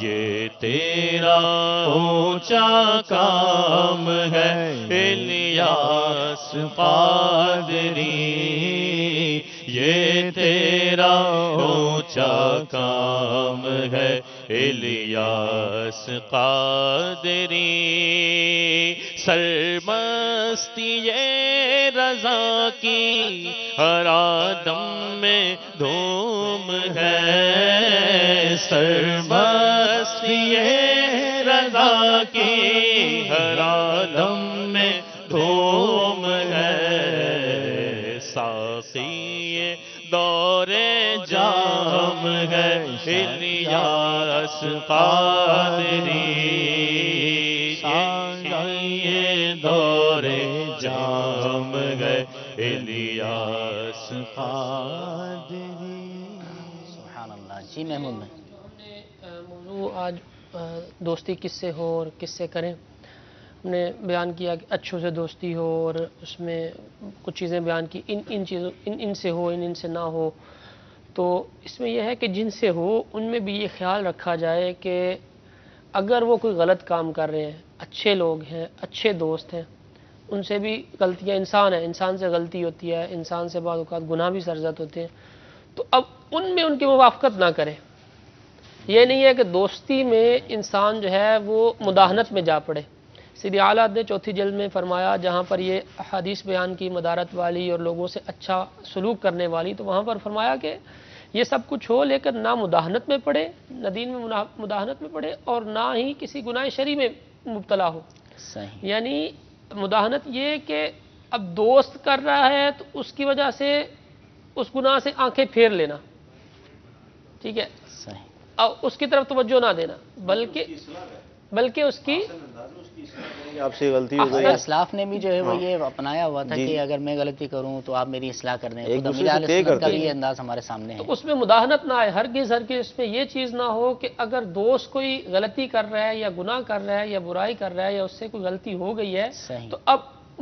Speaker 17: یہ تیرا اونچا کام ہے الیاس قادری، یہ تیرا اونچا کام ہے الیاس قادری، سرمستی رضا کی ہر آدم میں دھوم ہے، سرمستی رضا کی ہر آدم میں دھوم ہے، ساقی دور جام ہے الیاس قادری، یہ دور جام ہے الیاس قادری۔
Speaker 3: سبحان اللہ۔ جی محمود بھائی،
Speaker 7: موضوع آج دوستی کس سے ہو اور کس سے کریں، ہم نے بیان کیا کہ اچھوں سے دوستی ہو، اور اس میں کچھ چیزیں بیان کی ان چیزوں ان سے ہو، ان سے نہ ہو۔ تو اس میں یہ ہے کہ جن سے ہو ان میں بھی یہ خیال رکھا جائے کہ اگر وہ کوئی غلط کام کر رہے ہیں، اچھے لوگ ہیں، اچھے دوست ہیں، ان سے بھی غلطیاں، انسان ہے، انسان سے غلطی ہوتی ہے، انسان سے بعض اوقات گناہ بھی سرزد ہوتے ہیں، تو اب ان میں ان کی موافقت نہ کرے۔ یہ نہیں ہے کہ دوستی میں انسان جو ہے وہ مداہنت میں جا پڑے۔ سیدی اعلیٰ نے چوتھی جلد میں فرمایا، جہاں پر یہ احادیث بیان کی مدارت والی اور لوگوں سے اچھا سلوک کرنے والی، تو وہاں پر فرمایا کہ یہ سب کچھ ہو لیکن نہ مداہنت میں پڑے، نہ دین میں مداہنت میں پڑے، اور نہ ہی کسی گناہ شرعی میں مبتلا ہو۔
Speaker 3: صحیح۔
Speaker 7: یعنی مداہنت یہ کہ اب دوست کر رہا ہے تو اس کی وجہ سے اس گناہ سے آنکھیں پھیر لینا، ٹھیک ہے،
Speaker 3: صحیح،
Speaker 7: اور اس کی طرف توجہ نہ دینا، بلکہ اس کی
Speaker 6: آپ سے غلطی ہو گئی۔
Speaker 3: اسلاف نے بھی جو ہے وہ یہ اپنایا ہوا تھا کہ اگر میں غلطی کروں تو آپ میری اصلاح کر دیں،
Speaker 6: ایک
Speaker 3: تو
Speaker 6: دوسرے
Speaker 3: امیر
Speaker 6: سے
Speaker 3: اہل
Speaker 6: طے
Speaker 3: سنت کا
Speaker 6: کرتے
Speaker 3: بھی یہ
Speaker 6: ہیں۔
Speaker 3: انداز ہمارے سامنے ہے۔
Speaker 7: تو اس میں مداہنت نہ آئے، ہرگز اس میں یہ چیز نہ ہو کہ اگر دوست کوئی غلطی کر رہا ہے یا گناہ کر رہا ہے یا برائی کر رہا ہے یا اس سے کوئی غلطی ہو گئی ہے تو اب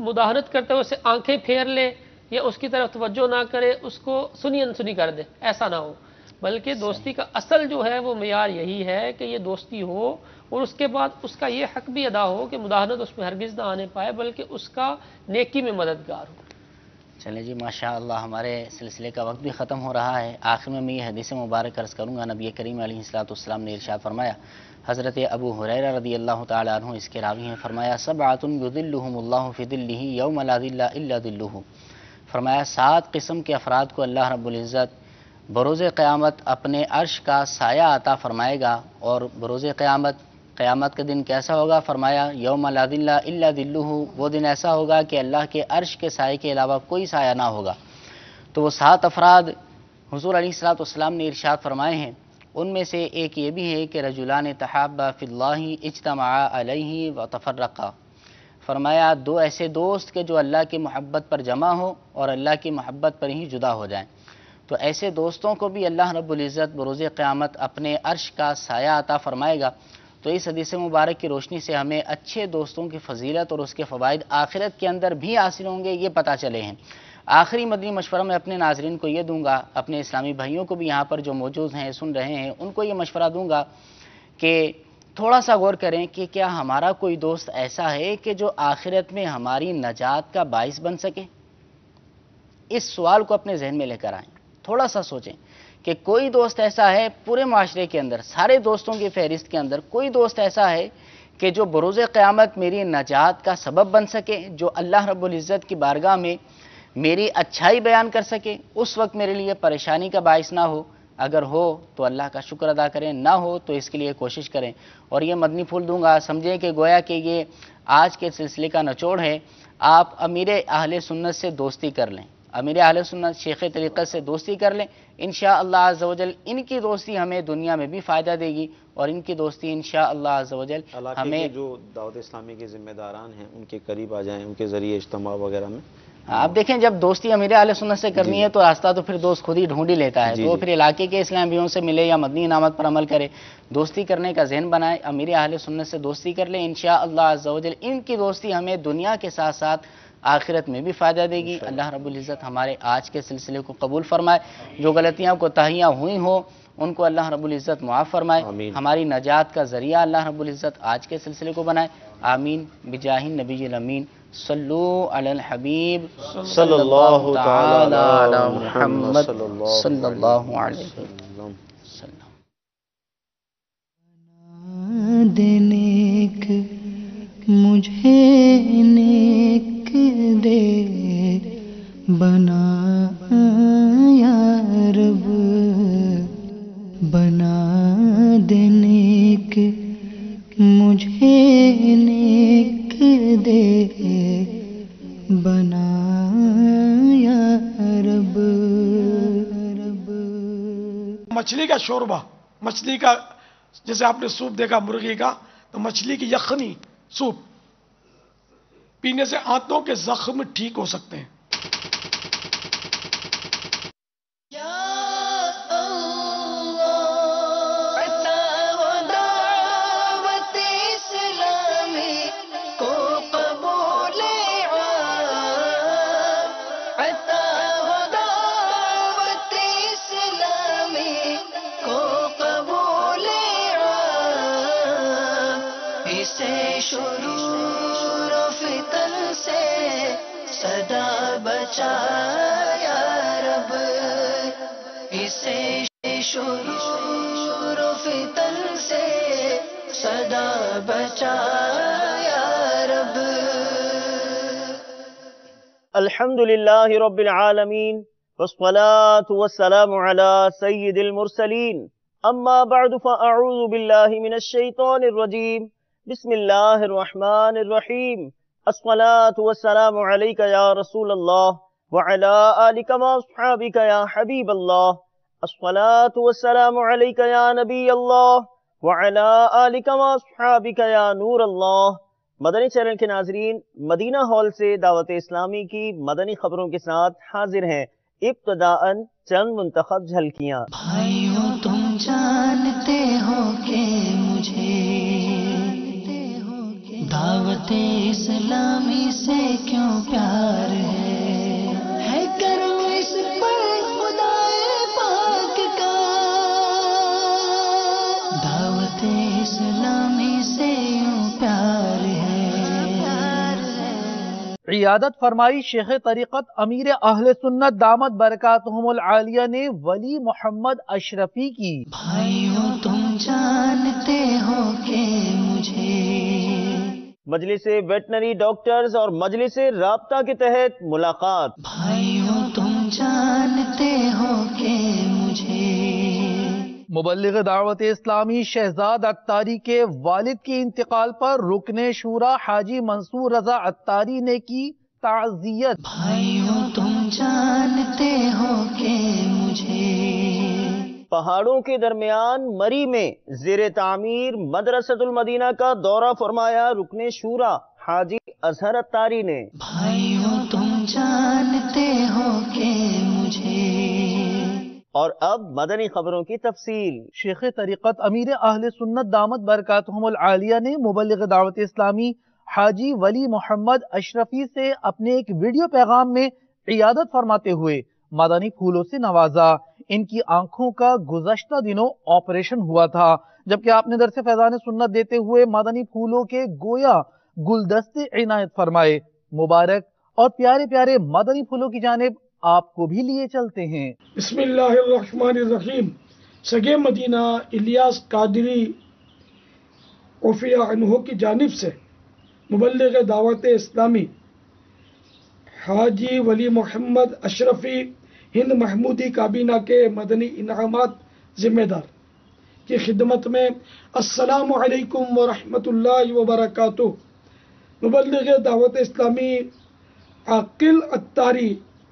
Speaker 7: مداہنت کرتے ہوئے اسے آنکھیں پھیر لے یا اس کی طرف توجہ نہ کرے، اس کو سنی انسنی کر دے، ایسا نہ ہو۔ بلکہ دوستی کا اصل جو ہے وہ معیار یہی ہے کہ یہ دوستی ہو، اور اس کے بعد اس کا یہ حق بھی ادا ہو کہ مداہنت اس میں ہرگز نہ آنے پائے، بلکہ اس کا نیکی میں مددگار ہو۔
Speaker 3: چلیں جی، ماشاءاللہ ہمارے سلسلے کا وقت بھی ختم ہو رہا ہے۔ آخر میں یہ حدیث مبارک عرض کروں گا۔ نبی کریم علیہ الصلوۃ نے ارشاد فرمایا، حضرت ابو ہریرہ رضی اللہ تعالی عنہ اس کے راوی ہیں، فرمایا سبعۃ یظلھم اللہ فی ظلہ یوم لا ظل الا ظلہ، فرمایا 7 قسم کے افراد کو اللہ رب العزت بروز قیامت اپنے عرش کا سایہ عطا فرمائے گا، اور بروز قیامت کا دن کیسا ہوگا؟ فرمایا یوم لا ظل الا ظلہ، وہ دن ایسا ہوگا کہ اللہ کے عرش کے سائے کے علاوہ کوئی سایہ نہ ہوگا۔ تو وہ 7 افراد حضور علیہ الصلوۃ نے ارشاد فرمائے ہیں، ان میں سے ایک یہ بھی ہے کہ رجلان تحابا فی اللہ اجتمعا علیہ وتفرقا، فرمایا 2 ایسے دوست کہ جو اللہ کی محبت پر جمع ہو اور اللہ کی محبت پر ہی جدا ہو جائیں، تو ایسے دوستوں کو بھی اللہ رب العزت بروز قیامت اپنے عرش کا سایہ عطا فرمائے گا۔ تو اس حدیث مبارک کی روشنی سے ہمیں اچھے دوستوں کی فضیلت اور اس کے فوائد آخرت کے اندر بھی حاصل ہوں گے، یہ پتہ چلے ہیں۔ آخری مدنی مشورہ میں اپنے ناظرین کو یہ دوں گا، اپنے اسلامی بھائیوں کو بھی یہاں پر جو موجود ہیں سن رہے ہیں ان کو یہ مشورہ دوں گا کہ تھوڑا سا غور کریں کہ کیا ہمارا کوئی دوست ایسا ہے کہ جو آخرت میں ہماری نجات کا باعث بن سکے؟ اس سوال کو اپنے ذہن میں لے کر آئیں، تھوڑا سا سوچیں کہ کوئی دوست ایسا ہے پورے معاشرے کے اندر، سارے دوستوں کی فہرست کے اندر کوئی دوست ایسا ہے کہ جو بروز قیامت میری نجات کا سبب بن سکے، جو اللہ رب العزت کی بارگاہ میں میری اچھائی بیان کر سکے، اس وقت میرے لیے پریشانی کا باعث نہ ہو؟ اگر ہو تو اللہ کا شکر ادا کریں، نہ ہو تو اس کے لیے کوشش کریں۔ اور یہ مدنی پھول دوں گا، سمجھیں کہ گویا کہ یہ آج کے سلسلے کا نچوڑ ہے۔ آپ امیر اہل سنت سے دوستی کر لیں، امیر اہل سنت شیخ طریقت سے دوستی کر لیں، انشاءاللہ عز و جل ان کی دوستی ہمیں دنیا میں بھی فائدہ دے گی، اور ان کی دوستی انشاءاللہ عز و جل
Speaker 6: علاقے کے جو دعوت اسلامی کے ذمہ داران ہیں ان کے قریب آ جائیں، ان کے ذریعے اجتماع وغیرہ میں.
Speaker 3: اب دیکھیں جب دوستی امیر اہل سنت سے کرنی ہے تو راستہ تو پھر دوست خود ہی ڈھونڈ ہی لیتا ہے، تو پھر علاقے کے اسلام بھائیوں سے ملے یا مدنی انعامات پر عمل کرے، دوستی کرنے کا ذہن بنائے، امیر اہل سنت سے دوستی کر لیں، انشاءاللہ عز و جل ان کی دوستی ہمیں دنیا کے ساتھ ساتھ آخرت میں بھی فائدہ دے گی. اللہ رب العزت ہمارے آج کے سلسلے کو قبول فرمائے، جو غلطیاں کوتاہیاں ہوئی ہوں ان کو اللہ رب العزت معاف فرمائے، ہماری نجات کا ذریعہ اللہ رب العزت آج کے سلسلے کو بنائے. آمین بجاہ النبی الامین. صلو علی الحبیب صلی اللہ تعالی علی محمد صلی اللہ علیہ وسلم.
Speaker 2: دے نیک مجھے نیک دے بنا یا رب، بنا دے نیک مجھے نیک دے بنا یا رب.
Speaker 18: مچھلی کا شوربہ، مچھلی کا جیسے آپ نے سوپ دیکھا مرغی کا، تو مچھلی کی یخنی سوپ پینے سے آنتوں کے زخم ٹھیک ہو سکتے ہیں.
Speaker 6: الحمد للہ رب العالمین والصلاة والسلام علی سید المرسلین، اما بعد فاعوذ باللہ من الشیطان الرجیم، بسم اللہ الرحمن الرحیم. الصلاة والسلام علیک یا رسول اللہ وعلی آلک واصحابک یا حبیب اللہ. الصلاة والسلام علیک یا نبی اللہ وعلی آلک واصحابک یا نور اللہ. مدنی چینل کے ناظرین، مدینہ ہال سے دعوت اسلامی کی مدنی خبروں کے ساتھ حاضر ہیں. ابتداءً چند منتخب جھلکیاں.
Speaker 2: بھائیو تم جانتے ہو کہ مجھے دعوت اسلامی سے کیوں پیار ہے کرو اس پر خدا پاک کا، دعوت اسلامی سے یوں پیار ہے.
Speaker 19: عیادت فرمائی شیخ طریقت امیر اہل سنت دامت برکاتہم العالیہ نے ولی محمد اشرفی کی.
Speaker 2: بھائیو تم جانتے ہو کہ مجھے
Speaker 6: مجلس ویٹنری ڈاکٹرز اور مجلس رابطہ کے تحت ملاقات.
Speaker 2: بھائیو تم جانتے ہو کہ مجھے
Speaker 19: مبلغ دعوت اسلامی شہزاد عطاری کے والد کے انتقال پر رکن شورا حاجی منصور رضا عطاری نے کی تعزیت.
Speaker 2: بھائیو تم جانتے ہو کہ مجھے
Speaker 6: پہاڑوں کے درمیان مری میں زیر تعمیر مدرسۃ المدینہ کا دورہ فرمایا رکن شورا حاجی اظہر عطاری نے.
Speaker 2: بھائیو تم جانتے ہو کہ مجھے.
Speaker 6: اور اب مدنی خبروں کی تفصیل.
Speaker 19: شیخ طریقت امیر اہل سنت دامت برکاتہم العالیہ نے مبلغ دعوت اسلامی حاجی ولی محمد اشرفی سے اپنے ایک ویڈیو پیغام میں عیادت فرماتے ہوئے مدنی پھولوں سے نوازا. ان کی آنکھوں کا گزشتہ دنوں آپریشن ہوا تھا، جبکہ آپ نے درس فیضان سنت دیتے ہوئے مدنی پھولوں کے گویا گلدستے عنایت فرمائے. مبارک اور پیارے پیارے مدنی پھولوں کی جانب آپ کو بھی لیے چلتے ہیں.
Speaker 18: بسم اللہ الرحمن الرحیم. سگے مدینہ الیاس قادری رضی اللہ عنہ کی جانب سے مبلغ دعوت اسلامی حاجی ولی محمد اشرفی ہند محمودی کابینہ کے مدنی انعامات ذمہ دار کی خدمت میں السلام علیکم ورحمۃ اللہ وبرکاتہ. مبلغ دعوت اسلامی عاقل عطاری